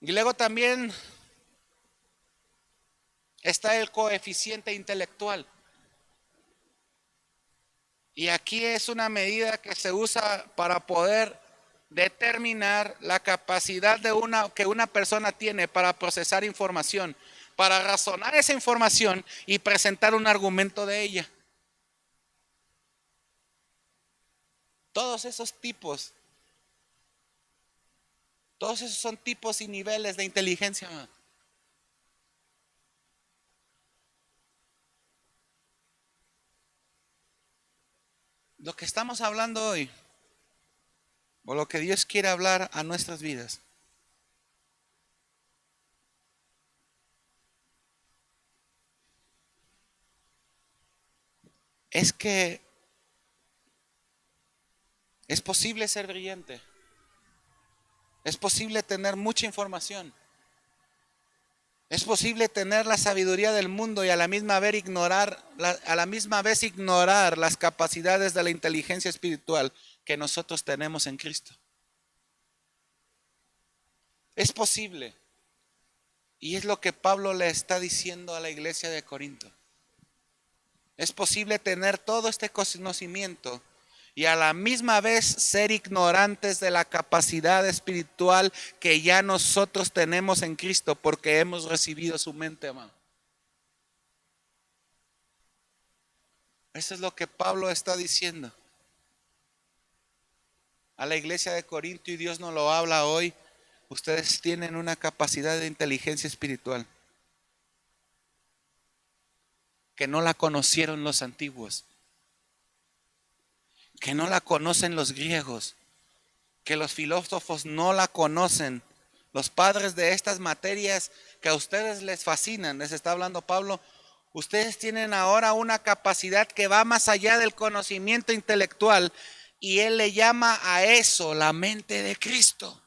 Y luego también está el coeficiente intelectual. Y aquí es una medida que se usa para poder determinar la capacidad que una persona tiene para procesar información, para razonar esa información y presentar un argumento de ella. Todos esos son tipos y niveles de inteligencia, man. Lo que estamos hablando hoy, o lo que Dios quiere hablar a nuestras vidas, es que es posible ser brillante, es posible tener mucha información, es posible tener la sabiduría del mundo y a la misma vez ignorar las capacidades de la inteligencia espiritual que nosotros tenemos en Cristo. Es posible. Y es lo que Pablo le está diciendo a la iglesia de Corinto. Es posible tener todo este conocimiento y a la misma vez ser ignorantes de la capacidad espiritual que ya nosotros tenemos en Cristo porque hemos recibido su mente, amado. Eso es lo que Pablo está diciendo a la iglesia de Corinto, y Dios nos lo habla hoy. Ustedes tienen una capacidad de inteligencia espiritual que no la conocieron los antiguos, que no la conocen los griegos, que los filósofos no la conocen. Los padres de estas materias que a ustedes les fascinan, les está hablando Pablo, ustedes tienen ahora una capacidad que va más allá del conocimiento intelectual y él le llama a eso la mente de Cristo.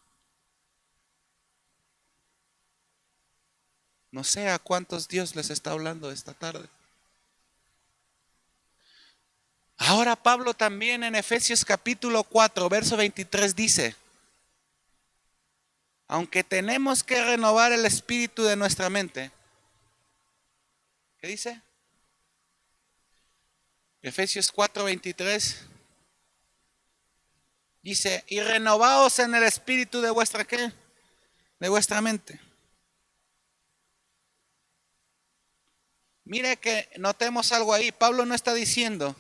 No sé a cuántos Dios les está hablando esta tarde. Ahora Pablo también en Efesios capítulo 4, verso 23 dice, aunque tenemos que renovar el espíritu de nuestra mente. ¿Qué dice? Efesios 4, 23 dice, y renovaos en el espíritu de vuestra ¿qué? De vuestra mente. Mire que notemos algo ahí. Pablo no está diciendo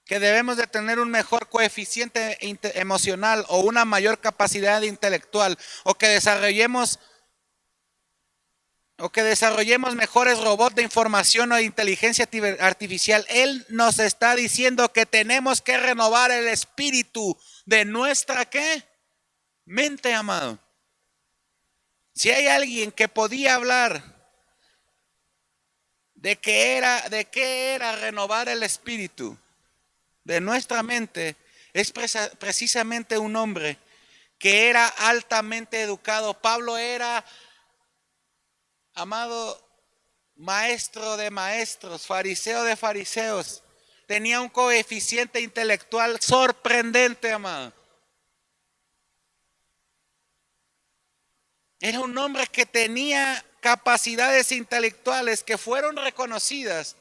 que debemos de tener un mejor coeficiente emocional o una mayor capacidad intelectual o que desarrollemos mejores robots de información o de inteligencia artificial. Él nos está diciendo que tenemos que renovar el espíritu de nuestra ¿qué? Mente, amado. Si hay alguien que podía hablar de qué era renovar el espíritu de nuestra mente, es precisamente un hombre que era altamente educado. Pablo era, amado, maestro de maestros, fariseo de fariseos. Tenía un coeficiente intelectual sorprendente, amado. Era un hombre que tenía capacidades intelectuales que fueron reconocidas.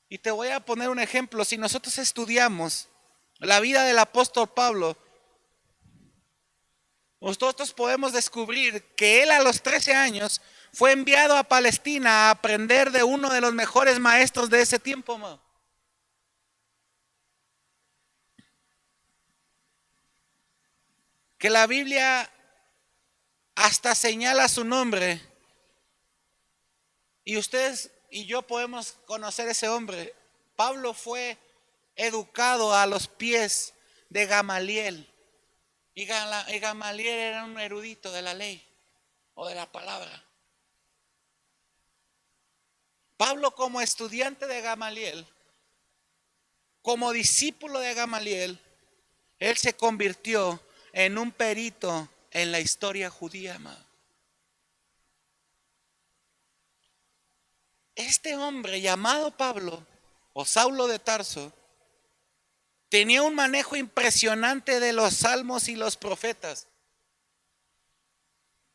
Y te voy a poner un ejemplo. Si nosotros estudiamos la vida del apóstol Pablo, nosotros podemos descubrir que él a los 13 años fue enviado a Palestina a aprender de uno de los mejores maestros de ese tiempo, amado. Que la Biblia hasta señala su nombre. Y ustedes y yo podemos conocer ese hombre. Pablo fue educado a los pies de Gamaliel. Y Gamaliel era un erudito de la ley o de la palabra. Pablo, como estudiante de Gamaliel, como discípulo de Gamaliel, él se convirtió en un perito en la historia judía, amado. Este hombre llamado Pablo o Saulo de Tarso tenía un manejo impresionante de los salmos y los profetas.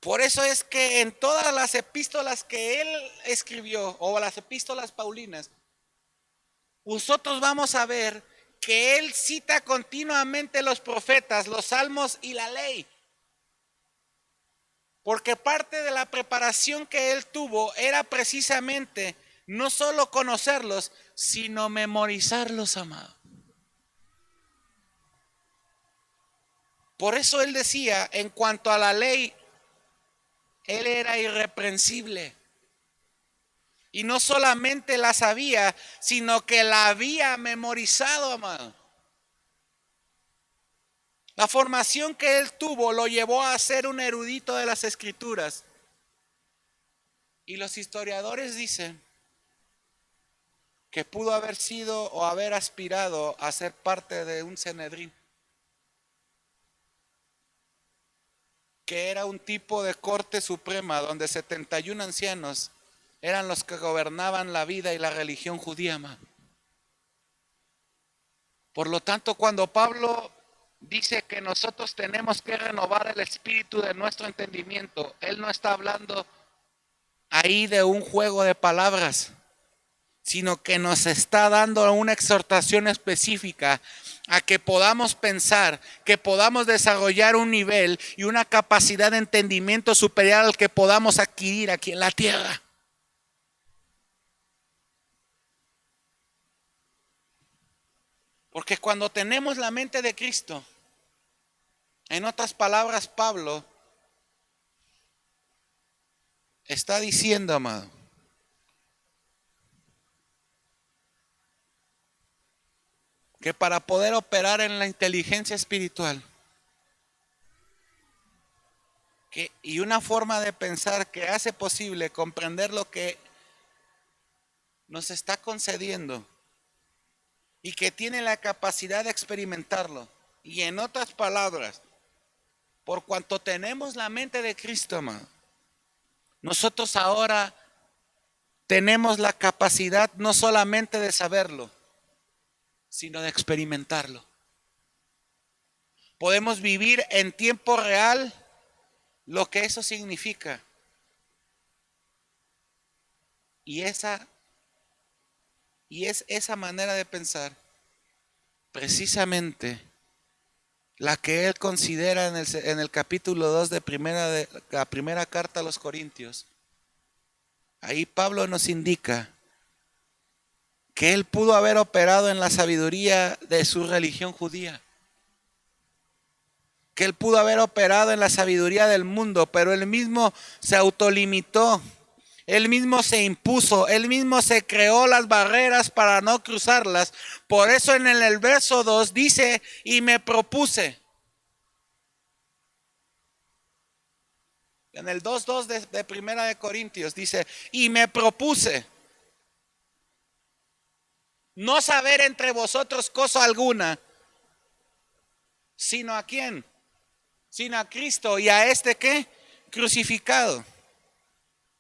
Por eso es que en todas las epístolas que él escribió, o las epístolas paulinas, nosotros vamos a ver que él cita continuamente los profetas, los salmos y la ley. Porque parte de la preparación que él tuvo era precisamente no solo conocerlos, sino memorizarlos, amado. Por eso él decía, en cuanto a la ley, él era irreprensible. Y no solamente la sabía, sino que la había memorizado, amado. La formación que él tuvo lo llevó a ser un erudito de las escrituras. Y los historiadores dicen que pudo haber sido o haber aspirado a ser parte de un Sanedrín, que era un tipo de corte suprema donde 71 ancianos eran los que gobernaban la vida y la religión judía. Por lo tanto, cuando Pablo dice que nosotros tenemos que renovar el espíritu de nuestro entendimiento, él no está hablando ahí de un juego de palabras, sino que nos está dando una exhortación específica a que podamos pensar, que podamos desarrollar un nivel y una capacidad de entendimiento superior al que podamos adquirir aquí en la tierra. Porque cuando tenemos la mente de Cristo, en otras palabras, Pablo está diciendo, amado, que para poder operar en la inteligencia espiritual, y una forma de pensar que hace posible comprender lo que nos está concediendo y que tiene la capacidad de experimentarlo. Y en otras palabras, por cuanto tenemos la mente de Cristo, amado, nosotros ahora tenemos la capacidad no solamente de saberlo, sino de experimentarlo. Podemos vivir en tiempo real lo que eso significa. Y es esa manera de pensar precisamente la que él considera en el capítulo 2 de la primera carta a los Corintios. Ahí Pablo nos indica que él pudo haber operado en la sabiduría de su religión judía, que él pudo haber operado en la sabiduría del mundo, pero él mismo se autolimitó, él mismo se impuso, él mismo se creó las barreras para no cruzarlas. Por eso en el verso 2 dice, y me propuse. En el 2:2 de Primera de Corintios dice, y me propuse no saber entre vosotros cosa alguna, sino a quién, sino a Cristo y a este ¿qué? Crucificado.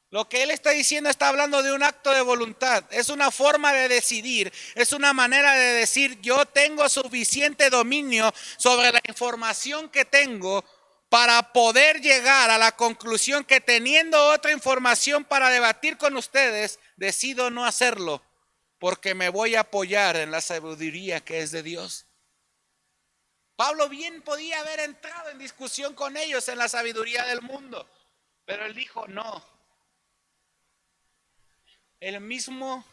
Lo que él está diciendo está hablando de un acto de voluntad, es una forma de decidir, es una manera de decir yo tengo suficiente dominio sobre la información que tengo para poder llegar a la conclusión que teniendo otra información para debatir con ustedes, decido no hacerlo porque me voy a apoyar en la sabiduría que es de Dios. Pablo bien podía haber entrado en discusión con ellos en la sabiduría del mundo, pero él dijo no. Él mismo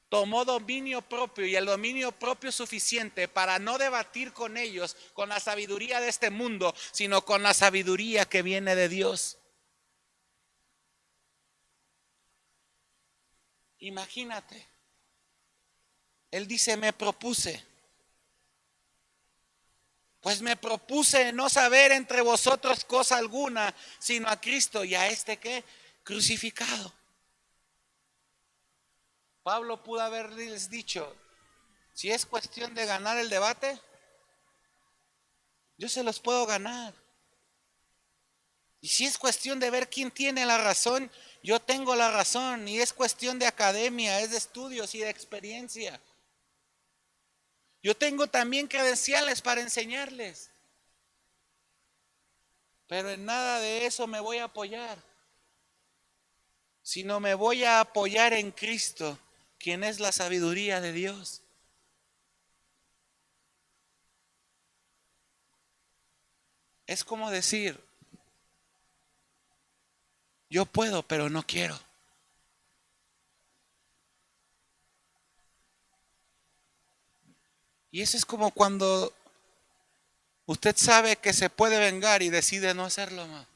tomó dominio propio y el dominio propio suficiente para no debatir con ellos con la sabiduría de este mundo, sino con la sabiduría que viene de Dios. Imagínate, él dice me propuse. Pues me propuse no saber entre vosotros cosa alguna, sino a Cristo y a este ¿qué? Crucificado. Pablo pudo haberles dicho, si es cuestión de ganar el debate, yo se los puedo ganar. Y si es cuestión de ver quién tiene la razón, yo tengo la razón. Y es cuestión de academia, es de estudios y de experiencia. Yo tengo también credenciales para enseñarles. Pero en nada de eso me voy a apoyar, sino me voy a apoyar en Cristo, quien es la sabiduría de Dios. Es como decir, yo puedo, pero no quiero. Y eso es como cuando usted sabe que se puede vengar y decide no hacerlo más.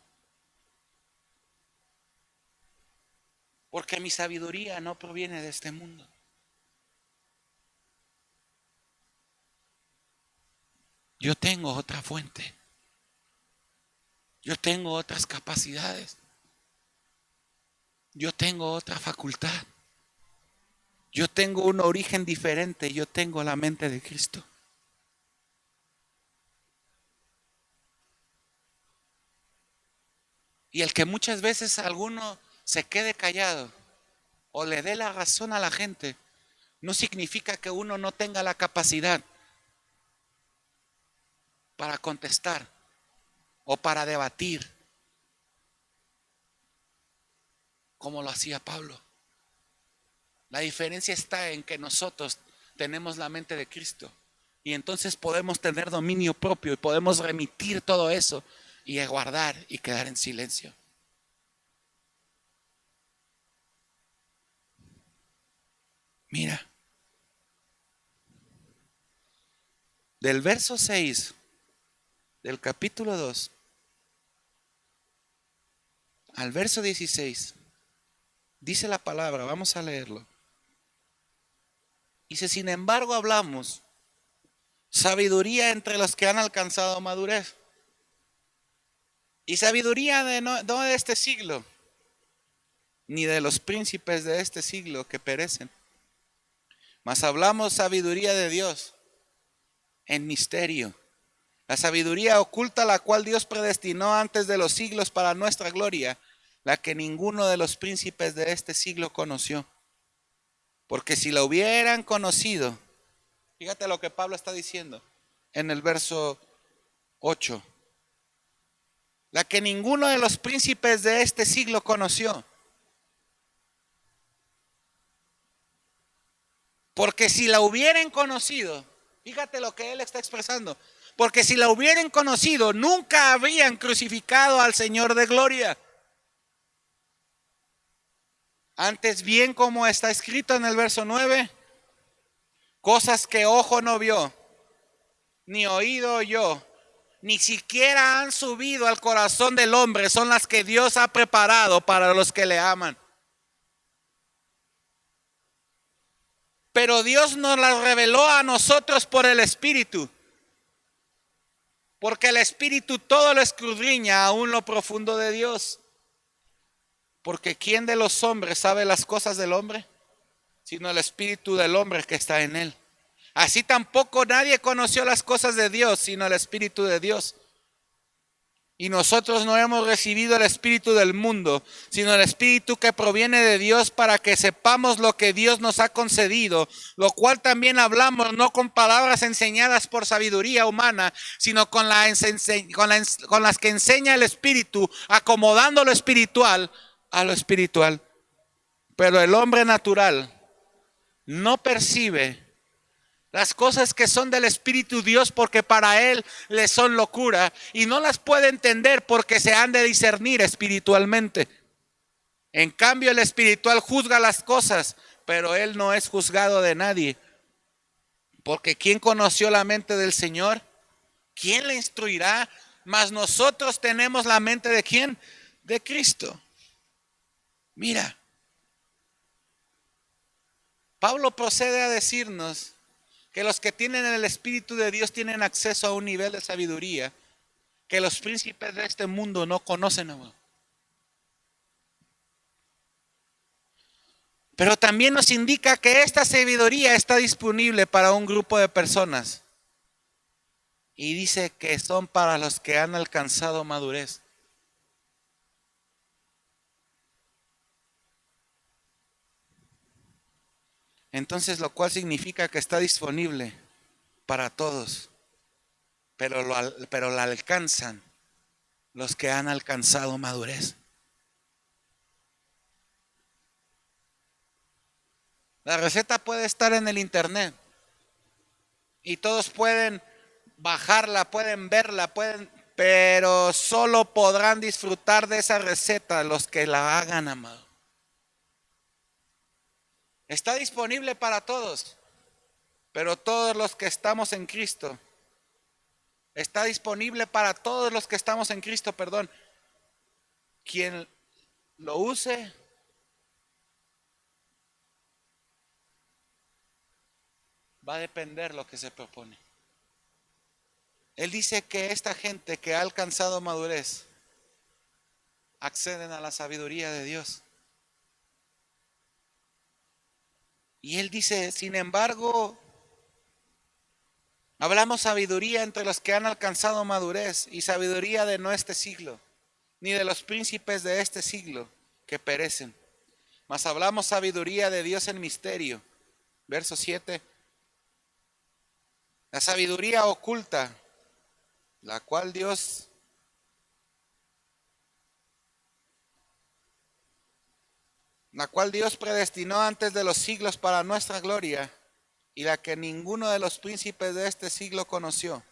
Porque mi sabiduría no proviene de este mundo. Yo tengo otra fuente. Yo tengo otras capacidades. Yo tengo otra facultad. Yo tengo un origen diferente. Yo tengo la mente de Cristo. Y el que muchas veces alguno se quede callado o le dé la razón a la gente, no significa que uno no tenga la capacidad para contestar o para debatir como lo hacía Pablo. La diferencia está en que nosotros tenemos la mente de Cristo y entonces podemos tener dominio propio y podemos remitir todo eso y guardar y quedar en silencio. Mira, del verso 6 del capítulo 2 al verso 16, dice la palabra, vamos a leerlo. Dice, sin embargo hablamos sabiduría entre los que han alcanzado madurez. Y sabiduría no de este siglo, ni de los príncipes de este siglo que perecen. Mas hablamos sabiduría de Dios en misterio. La sabiduría oculta, la cual Dios predestinó antes de los siglos para nuestra gloria, la que ninguno de los príncipes de este siglo conoció. Porque si la hubieran conocido, fíjate lo que Pablo está diciendo en el verso 8. La que ninguno de los príncipes de este siglo conoció. Porque si la hubieran conocido, fíjate lo que él está expresando. Porque si la hubieran conocido, nunca habrían crucificado al Señor de gloria. Antes bien, como está escrito en el verso 9, cosas que ojo no vio, ni oído oyó, ni siquiera han subido al corazón del hombre, son las que Dios ha preparado para los que le aman. Pero Dios nos las reveló a nosotros por el Espíritu. Porque el Espíritu todo lo escudriña aún lo profundo de Dios. Porque ¿quién de los hombres sabe las cosas del hombre? Sino el Espíritu del hombre que está en él. Así tampoco nadie conoció las cosas de Dios, sino el Espíritu de Dios. Y nosotros no hemos recibido el espíritu del mundo, sino el espíritu que proviene de Dios, para que sepamos lo que Dios nos ha concedido, lo cual también hablamos no con palabras enseñadas por sabiduría humana, sino con las que enseña el Espíritu, acomodando lo espiritual a lo espiritual. Pero el hombre natural no percibe las cosas que son del Espíritu Dios, porque para él le son locura, y no las puede entender porque se han de discernir espiritualmente. En cambio, el espiritual juzga las cosas, pero él no es juzgado de nadie. Porque ¿quién conoció la mente del Señor? ¿Quién le instruirá? Mas nosotros tenemos la mente ¿de quién? De Cristo. Mira, Pablo procede a decirnos que los que tienen el Espíritu de Dios tienen acceso a un nivel de sabiduría que los príncipes de este mundo no conocen aún. Pero también nos indica que esta sabiduría está disponible para un grupo de personas. Y dice que son para los que han alcanzado madurez. Entonces, lo cual significa que está disponible para todos, pero la alcanzan los que han alcanzado madurez. La receta puede estar en el internet y todos pueden bajarla, pueden verla, pero solo podrán disfrutar de esa receta los que la hagan, amado. Está disponible para todos, pero todos los que estamos en Cristo. Está disponible para todos los que estamos en Cristo, perdón. Quien lo use, va a depender lo que se propone. Él dice que esta gente que ha alcanzado madurez acceden a la sabiduría de Dios. Y él dice, sin embargo, hablamos sabiduría entre los que han alcanzado madurez, y sabiduría de no este siglo, ni de los príncipes de este siglo que perecen. Mas hablamos sabiduría de Dios en misterio. Verso 7. La sabiduría oculta, la cual Dios predestinó antes de los siglos para nuestra gloria, y la que ninguno de los príncipes de este siglo conoció.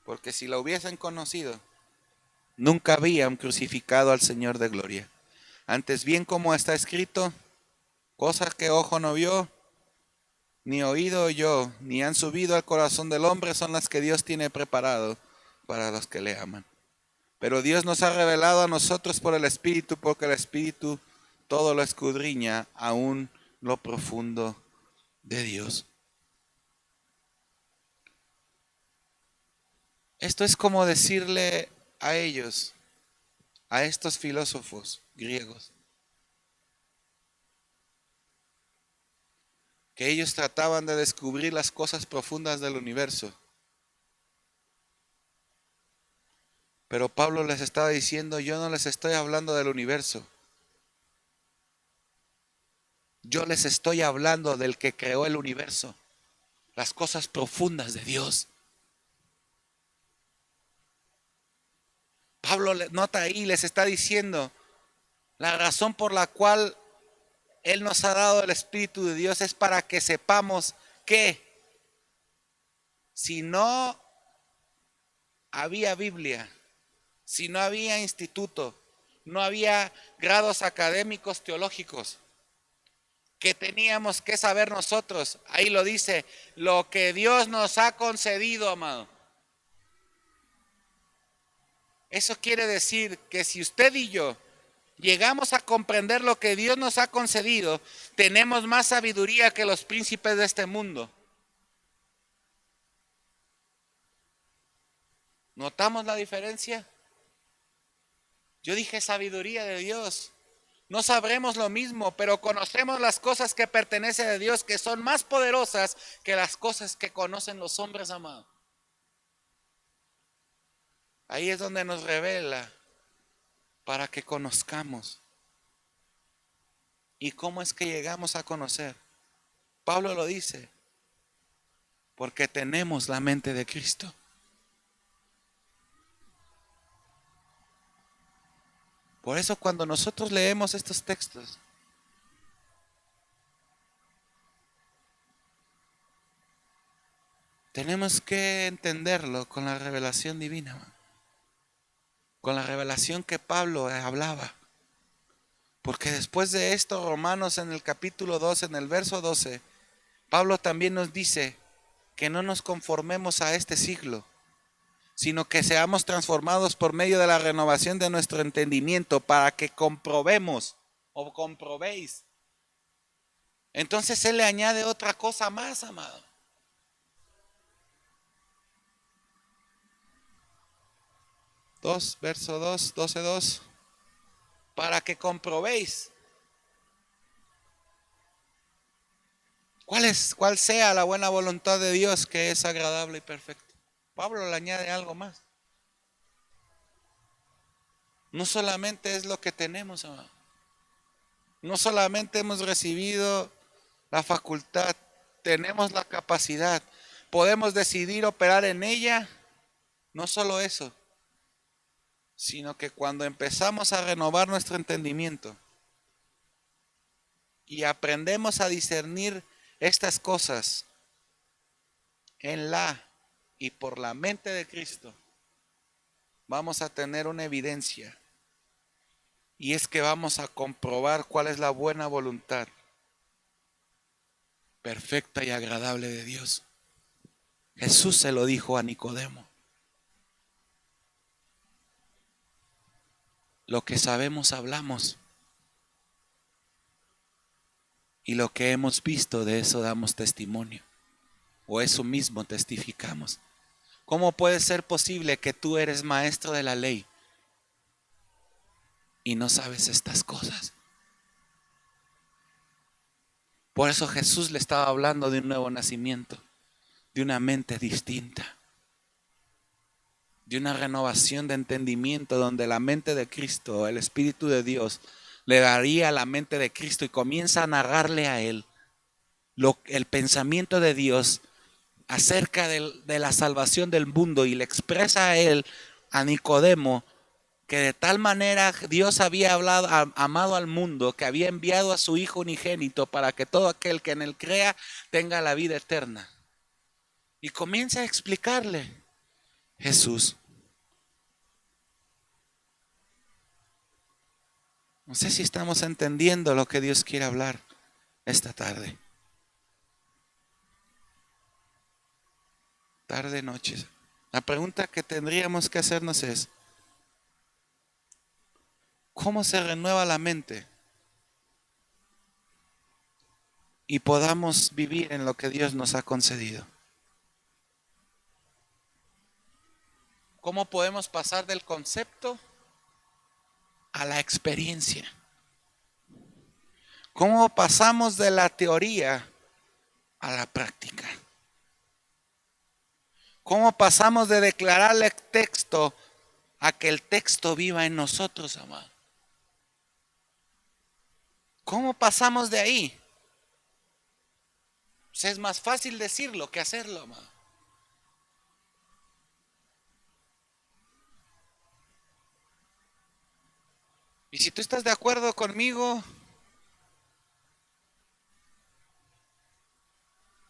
Porque si la hubiesen conocido, nunca habían crucificado al Señor de gloria. Antes bien, como está escrito, cosas que ojo no vio, ni oído oyó, ni han subido al corazón del hombre, son las que Dios tiene preparado para los que le aman. Pero Dios nos ha revelado a nosotros por el Espíritu, porque el Espíritu todo lo escudriña, aún lo profundo de Dios. Esto es como decirle a ellos, a estos filósofos griegos, que ellos trataban de descubrir las cosas profundas del universo. Pero Pablo les estaba diciendo, yo no les estoy hablando del universo. Yo les estoy hablando del que creó el universo, las cosas profundas de Dios. Pablo nota ahí, les está diciendo, la razón por la cual Él nos ha dado el Espíritu de Dios es para que sepamos que si no había Biblia, si no había instituto, no había grados académicos teológicos, que teníamos que saber nosotros. Ahí lo dice, lo que Dios nos ha concedido, amado. Eso quiere decir que si usted y yo llegamos a comprender lo que Dios nos ha concedido, tenemos más sabiduría que los príncipes de este mundo. ¿Notamos la diferencia? Yo dije sabiduría de Dios. No sabremos lo mismo, pero conocemos las cosas que pertenecen a Dios, que son más poderosas que las cosas que conocen los hombres, amados. Ahí es donde nos revela para que conozcamos. ¿Y cómo es que llegamos a conocer? Pablo lo dice, porque tenemos la mente de Cristo. Por eso cuando nosotros leemos estos textos, tenemos que entenderlo con la revelación divina, con la revelación que Pablo hablaba. Porque después de esto, Romanos en el capítulo 12, en el verso 12, Pablo también nos dice que no nos conformemos a este siglo, sino que seamos transformados por medio de la renovación de nuestro entendimiento para que comprobemos o comprobéis. Entonces él le añade otra cosa más, amado. Verso 2, 12:2. Para que comprobéis cuál sea la buena voluntad de Dios, que es agradable y perfecta. Pablo le añade algo más. No solamente es lo que tenemos, amado. No solamente hemos recibido la facultad, tenemos la capacidad, podemos decidir operar en ella. No solo eso, sino que cuando empezamos a renovar nuestro entendimiento y aprendemos a discernir estas cosas en la y por la mente de Cristo, vamos a tener una evidencia, y es que vamos a comprobar cuál es la buena voluntad perfecta y agradable de Dios. Jesús se lo dijo a Nicodemo. Lo que sabemos hablamos, y lo que hemos visto de eso damos testimonio, o eso mismo testificamos. ¿Cómo puede ser posible que tú eres maestro de la ley y no sabes estas cosas? Por eso Jesús le estaba hablando de un nuevo nacimiento, de una mente distinta, de una renovación de entendimiento donde la mente de Cristo, el Espíritu de Dios, le daría la mente de Cristo y comienza a narrarle a él el pensamiento de Dios acerca de la salvación del mundo, y le expresa a él, a Nicodemo, que de tal manera Dios había amado al mundo, que había enviado a su Hijo unigénito para que todo aquel que en él crea tenga la vida eterna. Y comienza a explicarle Jesús. No sé si estamos entendiendo lo que Dios quiere hablar esta tarde. Tarde, noche. La pregunta que tendríamos que hacernos es, ¿cómo se renueva la mente y podamos vivir en lo que Dios nos ha concedido? ¿Cómo podemos pasar del concepto a la experiencia? ¿Cómo pasamos de la teoría a la práctica? ¿Cómo pasamos de declararle el texto a que el texto viva en nosotros, amado? ¿Cómo pasamos de ahí? Pues es más fácil decirlo que hacerlo, amado. Y si tú estás de acuerdo conmigo,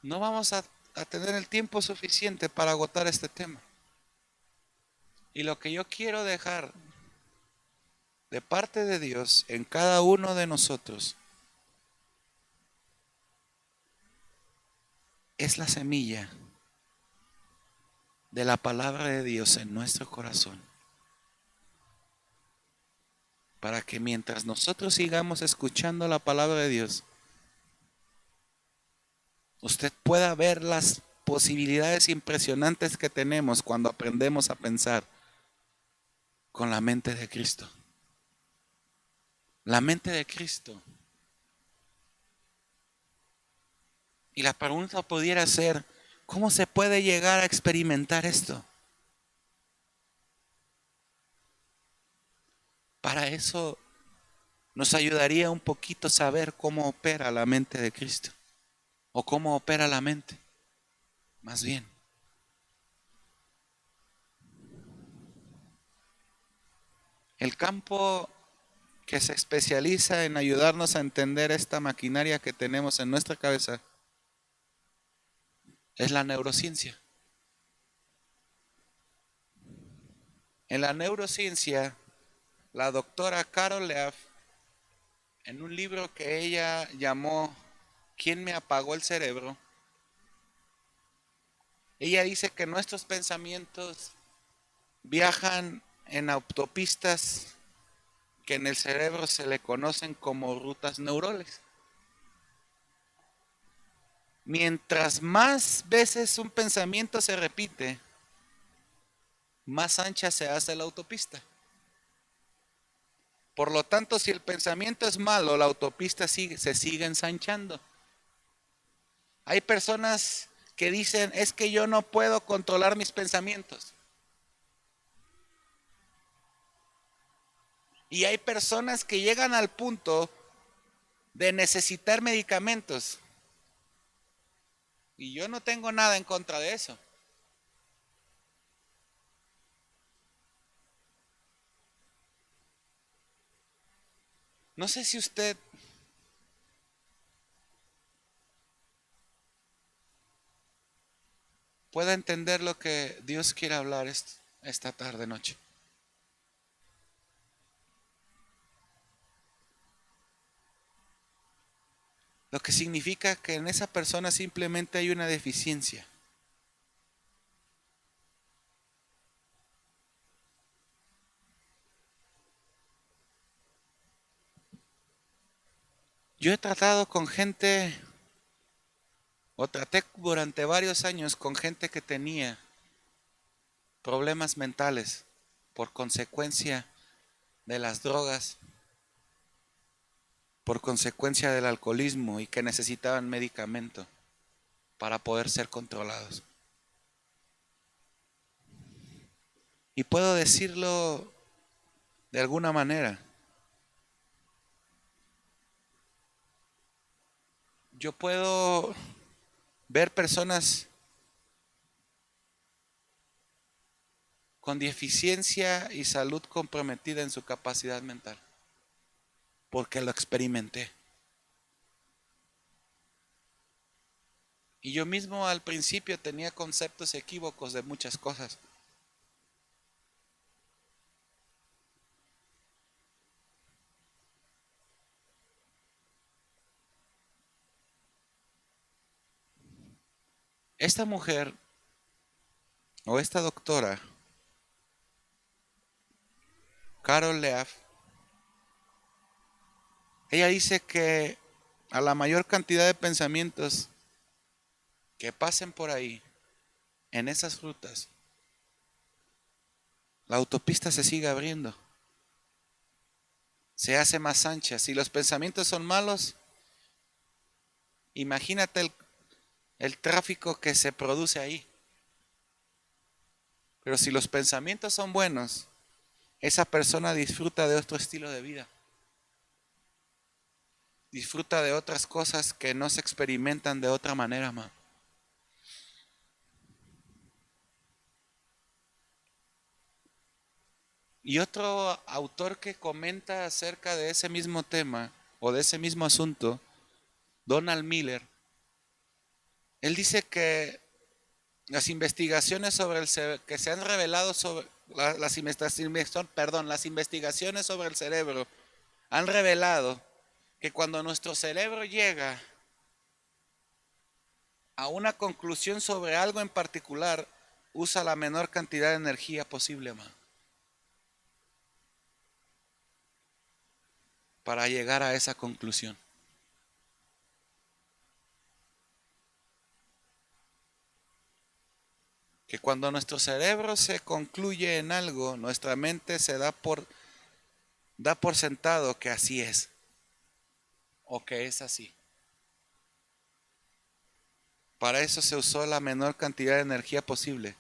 no vamos a tener el tiempo suficiente para agotar este tema. Y lo que yo quiero dejar de parte de Dios en cada uno de nosotros es la semilla de la palabra de Dios en nuestro corazón. Para que mientras nosotros sigamos escuchando la palabra de Dios, usted pueda ver las posibilidades impresionantes que tenemos cuando aprendemos a pensar con la mente de Cristo. La mente de Cristo. Y la pregunta pudiera ser, ¿cómo se puede llegar a experimentar esto? Para eso nos ayudaría un poquito saber cómo opera la mente de Cristo. O cómo opera la mente. Más bien. El campo que se especializa en ayudarnos a entender esta maquinaria que tenemos en nuestra cabeza es la neurociencia. En la neurociencia, la doctora Carol Leaf, en un libro que ella llamó ¿Quién me apagó el cerebro?, ella dice que nuestros pensamientos viajan en autopistas que en el cerebro se le conocen como rutas neurales. Mientras más veces un pensamiento se repite, más ancha se hace la autopista. Por lo tanto, si el pensamiento es malo, la autopista se sigue ensanchando. Hay personas que dicen, es que yo no puedo controlar mis pensamientos. Y hay personas que llegan al punto de necesitar medicamentos. Y yo no tengo nada en contra de eso. No sé si usted pueda entender lo que Dios quiere hablar esta tarde, noche. Lo que significa que en esa persona simplemente hay una deficiencia. Yo he tratado con gente, o traté durante varios años con gente que tenía problemas mentales por consecuencia de las drogas, por consecuencia del alcoholismo y que necesitaban medicamento para poder ser controlados. Y puedo decirlo de alguna manera. Yo puedo ver personas con deficiencia y salud comprometida en su capacidad mental, porque lo experimenté. Y yo mismo al principio tenía conceptos equívocos de muchas cosas. Esta mujer o esta doctora, Carol Leaf, ella dice que a la mayor cantidad de pensamientos que pasen por ahí, en esas rutas, la autopista se sigue abriendo, se hace más ancha. Si los pensamientos son malos, imagínate el tráfico que se produce ahí. Pero si los pensamientos son buenos, esa persona disfruta de otro estilo de vida. Disfruta de otras cosas que no se experimentan de otra manera, ma. Y otro autor que comenta acerca de ese mismo tema o de ese mismo asunto, Donald Miller, él dice que las investigaciones sobre que se han revelado sobre las investigaciones sobre el cerebro han revelado que cuando nuestro cerebro llega a una conclusión sobre algo en particular, usa la menor cantidad de energía posible, man, para llegar a esa conclusión. Que cuando nuestro cerebro se concluye en algo, nuestra mente se da por sentado que así es o que es así. Para eso se usó la menor cantidad de energía posible.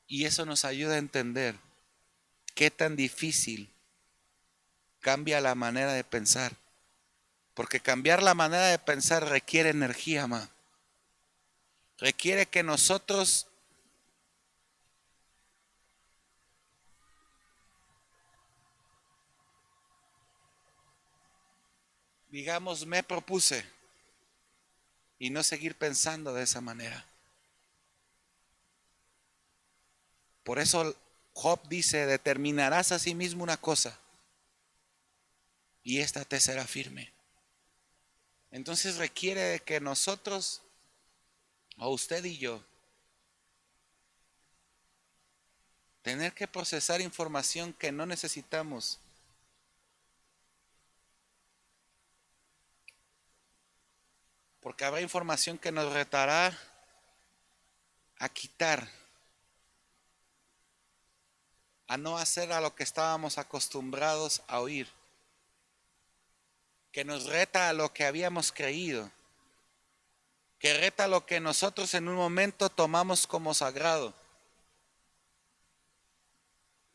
Y eso nos ayuda a entender qué tan difícil cambia la manera de pensar. Porque cambiar la manera de pensar requiere energía, ma. Requiere que nosotros digamos, me propuse y no seguir pensando de esa manera. Por eso Job dice, determinarás a sí mismo una cosa y esta te será firme. Entonces requiere de que nosotros, o usted y yo, tener que procesar información que no necesitamos. Porque habrá información que nos retará a quitar, a no hacer a lo que estábamos acostumbrados a oír, que nos reta a lo que habíamos creído, que reta lo que nosotros en un momento tomamos como sagrado.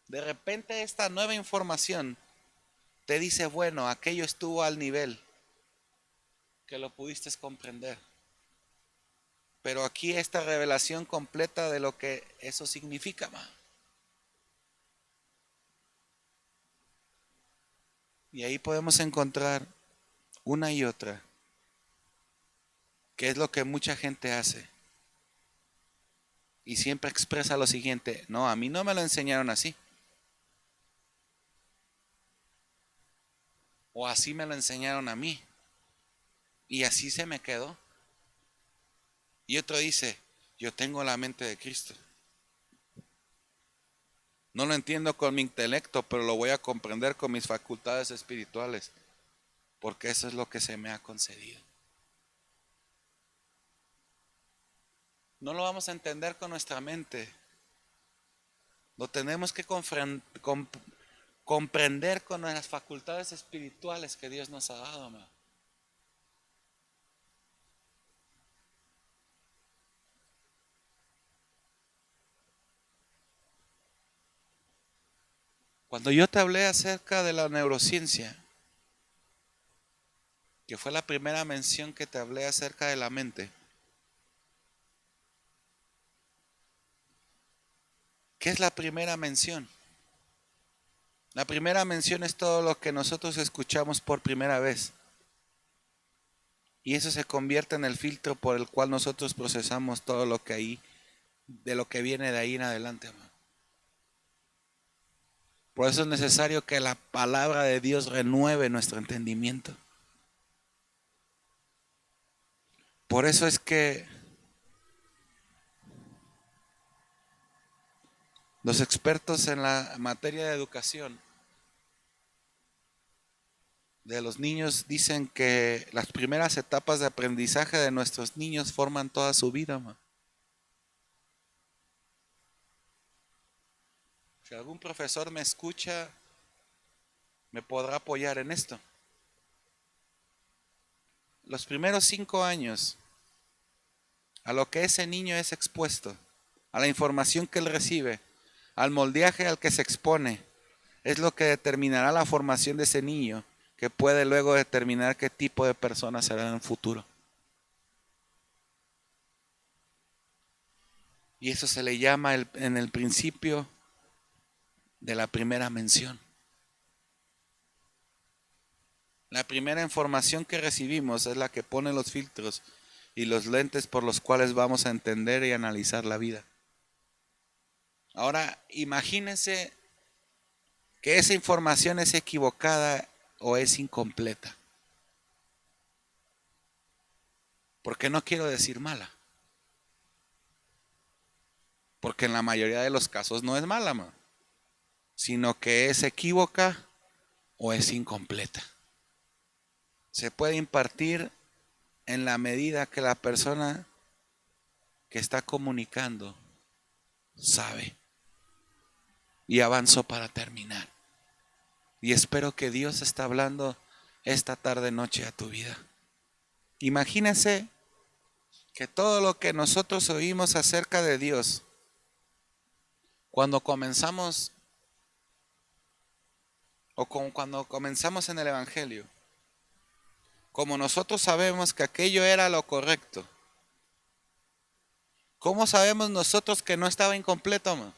De repente esta nueva información te dice, bueno, aquello estuvo al nivel que lo pudiste comprender. Pero aquí esta revelación completa de lo que eso significa, ma. Y ahí podemos encontrar una y otra, que es lo que mucha gente hace. Y siempre expresa lo siguiente, no, a mí no me lo enseñaron así. O así me lo enseñaron a mí. Y así se me quedó. Y otro dice, yo tengo la mente de Cristo. No lo entiendo con mi intelecto, pero lo voy a comprender con mis facultades espirituales, porque eso es lo que se me ha concedido. No lo vamos a entender con nuestra mente. Lo tenemos que comprender con las facultades espirituales que Dios nos ha dado, amado. Cuando yo te hablé acerca de la neurociencia, que fue la primera mención que te hablé acerca de la mente, ¿qué es la primera mención? La primera mención es todo lo que nosotros escuchamos por primera vez. Y eso se convierte en el filtro por el cual nosotros procesamos todo lo que ahí, de lo que viene de ahí en adelante, amado. Por eso es necesario que la palabra de Dios renueve nuestro entendimiento. Por eso es que los expertos en la materia de educación de los niños dicen que las primeras etapas de aprendizaje de nuestros niños forman toda su vida, man. Si algún profesor me escucha, me podrá apoyar en esto. Los primeros 5 años, a lo que ese niño es expuesto, a la información que él recibe, al moldeaje al que se expone, es lo que determinará la formación de ese niño, que puede luego determinar qué tipo de persona será en el futuro. Y eso se le llama en el principio de la primera mención. La primera información que recibimos es la que pone los filtros y los lentes por los cuales vamos a entender y analizar la vida. Ahora, imagínense que esa información es equivocada o es incompleta. Porque no quiero decir mala. Porque en la mayoría de los casos no es mala, sino que es equívoca o es incompleta. Se puede impartir en la medida que la persona que está comunicando sabe. Y avanzo para terminar. Y espero que Dios está hablando esta tarde noche a tu vida. Imagínense que todo lo que nosotros oímos acerca de Dios, cuando comenzamos cuando comenzamos en el Evangelio, como nosotros sabemos que aquello era lo correcto, ¿cómo sabemos nosotros que no estaba incompleto, man?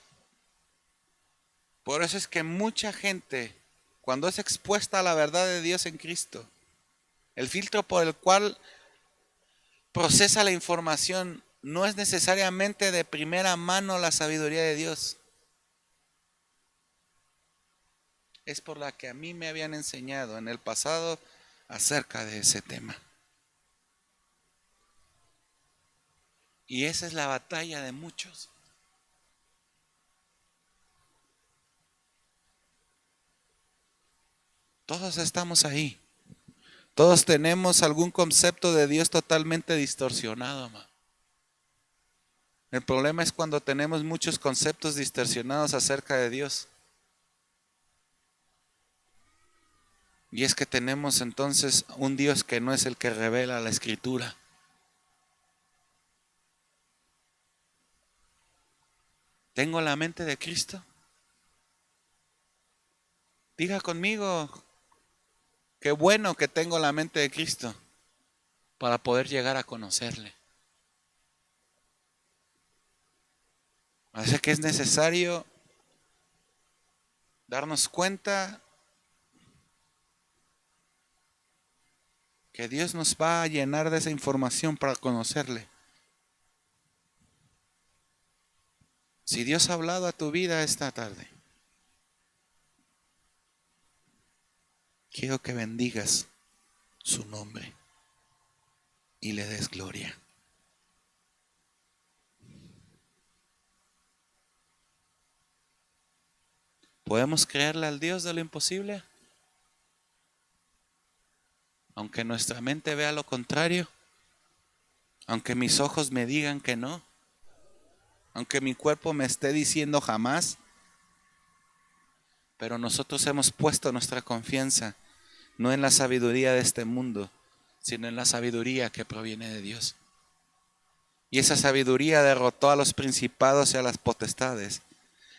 Por eso es que mucha gente, cuando es expuesta a la verdad de Dios en Cristo, el filtro por el cual procesa la información no es necesariamente de primera mano la sabiduría de Dios. Es por la que a mí me habían enseñado en el pasado acerca de ese tema. Y esa es la batalla de muchos. Todos estamos ahí. Todos tenemos algún concepto de Dios totalmente distorsionado, ma. El problema es cuando tenemos muchos conceptos distorsionados acerca de Dios. Y es que tenemos entonces un Dios que no es el que revela la Escritura. ¿Tengo la mente de Cristo? Diga conmigo, qué bueno que tengo la mente de Cristo para poder llegar a conocerle. Así que es necesario darnos cuenta que Dios nos va a llenar de esa información para conocerle. Si Dios ha hablado a tu vida esta tarde, quiero que bendigas su nombre y le des gloria. ¿Podemos creerle al Dios de lo imposible? Aunque nuestra mente vea lo contrario, aunque mis ojos me digan que no, aunque mi cuerpo me esté diciendo jamás, pero nosotros hemos puesto nuestra confianza no en la sabiduría de este mundo, sino en la sabiduría que proviene de Dios. Y esa sabiduría derrotó a los principados y a las potestades.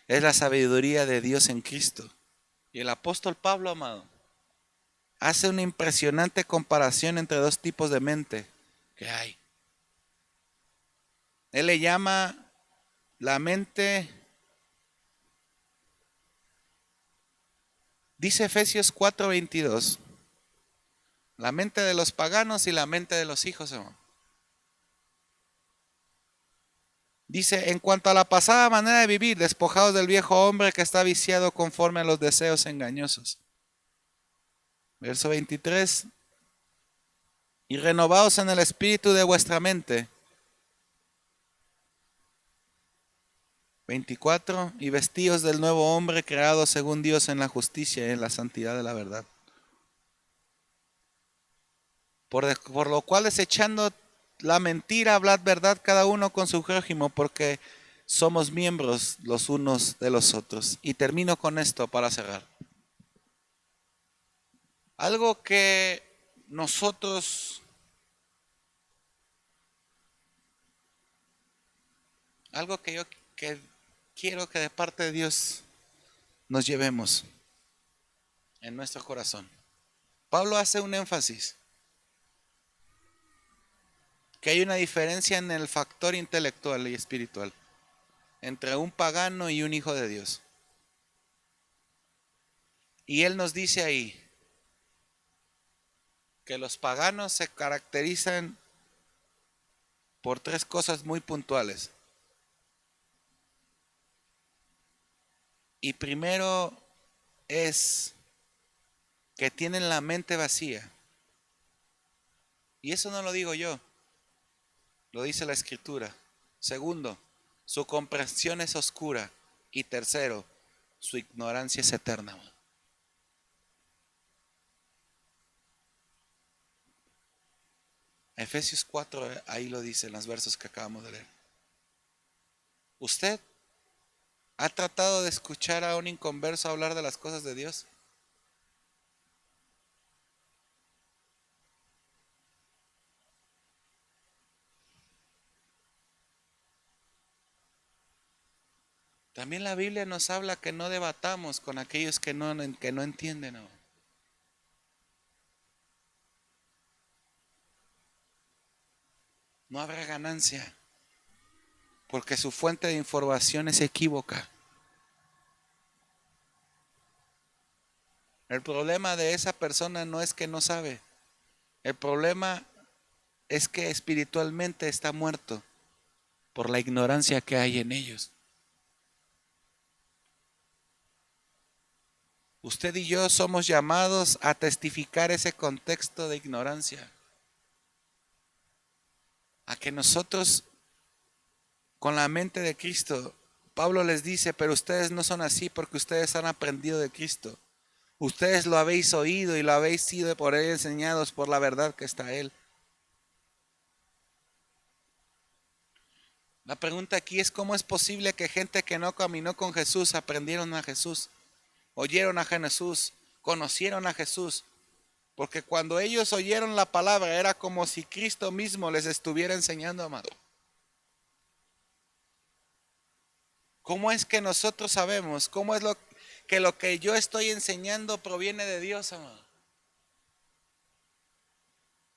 Es la sabiduría de Dios en Cristo. Y el apóstol Pablo, amado, hace una impresionante comparación entre dos tipos de mente que hay. Él le llama la mente, dice Efesios 4:22, la mente de los paganos y la mente de los hijos, hermano. Dice, en cuanto a la pasada manera de vivir, despojados del viejo hombre que está viciado conforme a los deseos engañosos. Verso 23, y renovaos en el espíritu de vuestra mente. 24, y vestíos del nuevo hombre creado según Dios en la justicia y en la santidad de la verdad. Por lo cual, desechando la mentira, hablad verdad cada uno con su prójimo, porque somos miembros los unos de los otros. Y termino con esto para cerrar. Algo que nosotros, algo que yo que quiero que de parte de Dios nos llevemos en nuestro corazón. Pablo hace un énfasis, que hay una diferencia en el factor intelectual y espiritual entre un pagano y un hijo de Dios. Y él nos dice ahí que los paganos se caracterizan por tres cosas muy puntuales. Y primero es que tienen la mente vacía. Y eso no lo digo yo, lo dice la Escritura. Segundo, su comprensión es oscura. Y tercero, su ignorancia es eterna. Efesios 4, ahí lo dice en los versos que acabamos de leer. ¿Usted ha tratado de escuchar a un inconverso hablar de las cosas de Dios? También la Biblia nos habla que no debatamos con aquellos que no entienden. No habrá ganancia, porque su fuente de información es equívoca. El problema de esa persona no es que no sabe. El problema es que espiritualmente está muerto por la ignorancia que hay en ellos. Usted y yo somos llamados a testificar ese contexto de ignorancia. A que nosotros, con la mente de Cristo, Pablo les dice, pero ustedes no son así porque ustedes han aprendido de Cristo. Ustedes lo habéis oído y lo habéis sido por él enseñados por la verdad que está él. La pregunta aquí es cómo es posible que gente que no caminó con Jesús aprendieron a Jesús, oyeron a Jesús, conocieron a Jesús. Porque cuando ellos oyeron la palabra era como si Cristo mismo les estuviera enseñando, amado. ¿Cómo es que nosotros sabemos? ¿Cómo es lo que yo estoy enseñando proviene de Dios, amado?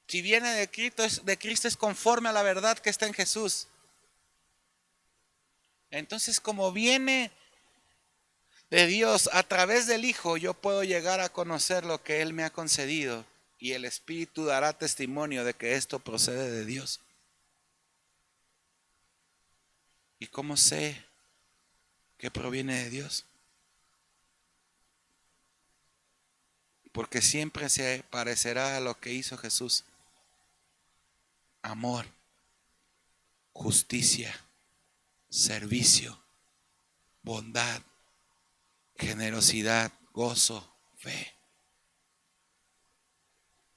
Si viene de Cristo es conforme a la verdad que está en Jesús. Entonces, como viene de Dios a través del Hijo, yo puedo llegar a conocer lo que Él me ha concedido. Y el Espíritu dará testimonio de que esto procede de Dios. ¿Y cómo sé que proviene de Dios? Porque siempre se parecerá a lo que hizo Jesús. Amor, justicia, servicio, bondad, generosidad, gozo, fe.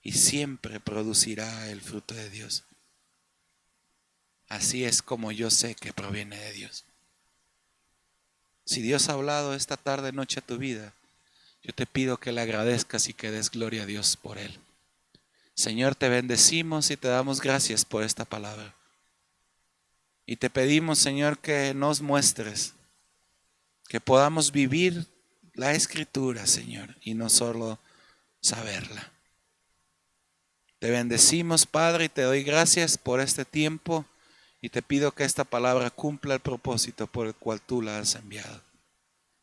Y siempre producirá el fruto de Dios. Así es como yo sé que proviene de Dios. Si Dios ha hablado esta tarde, noche a tu vida, yo te pido que le agradezcas y que des gloria a Dios por él. Señor, te bendecimos y te damos gracias por esta palabra. Y te pedimos, Señor, que nos muestres, que podamos vivir la Escritura, Señor, y no solo saberla. Te bendecimos, Padre, y te doy gracias por este tiempo y te pido que esta palabra cumpla el propósito por el cual tú la has enviado.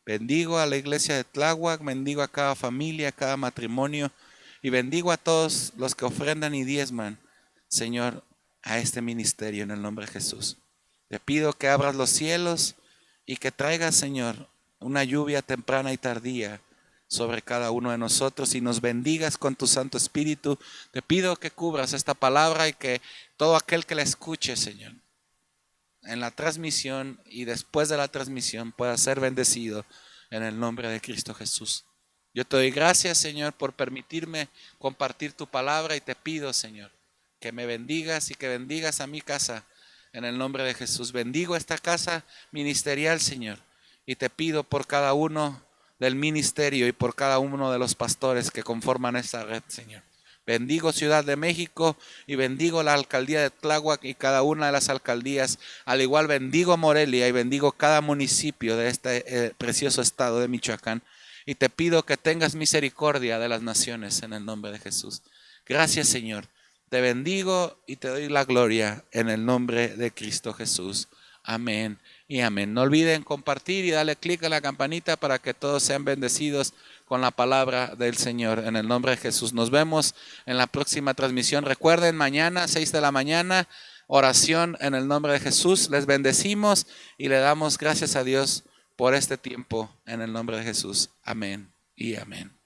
Bendigo a la iglesia de Tláhuac, bendigo a cada familia, a cada matrimonio y bendigo a todos los que ofrendan y diezman, Señor, a este ministerio en el nombre de Jesús. Te pido que abras los cielos y que traigas, Señor, una lluvia temprana y tardía sobre cada uno de nosotros y nos bendigas con tu Santo Espíritu. Te pido que cubras esta palabra y que todo aquel que la escuche, Señor, en la transmisión y después de la transmisión pueda ser bendecido en el nombre de Cristo Jesús. Yo te doy gracias, Señor, por permitirme compartir tu palabra y te pido, Señor, que me bendigas y que bendigas a mi casa en el nombre de Jesús. Bendigo esta casa ministerial, Señor, y te pido por cada uno del ministerio y por cada uno de los pastores que conforman esta red, Señor. Bendigo Ciudad de México y bendigo la alcaldía de Tláhuac y cada una de las alcaldías. Al igual bendigo Morelia y bendigo cada municipio de este precioso estado de Michoacán. Y te pido que tengas misericordia de las naciones en el nombre de Jesús. Gracias, Señor. Te bendigo y te doy la gloria en el nombre de Cristo Jesús. Amén y amén. No olviden compartir y darle clic a la campanita para que todos sean bendecidos con la palabra del Señor. En el nombre de Jesús. Nos vemos en la próxima transmisión. Recuerden, mañana, 6 de la mañana, oración en el nombre de Jesús. Les bendecimos y le damos gracias a Dios por este tiempo en el nombre de Jesús. Amén y amén.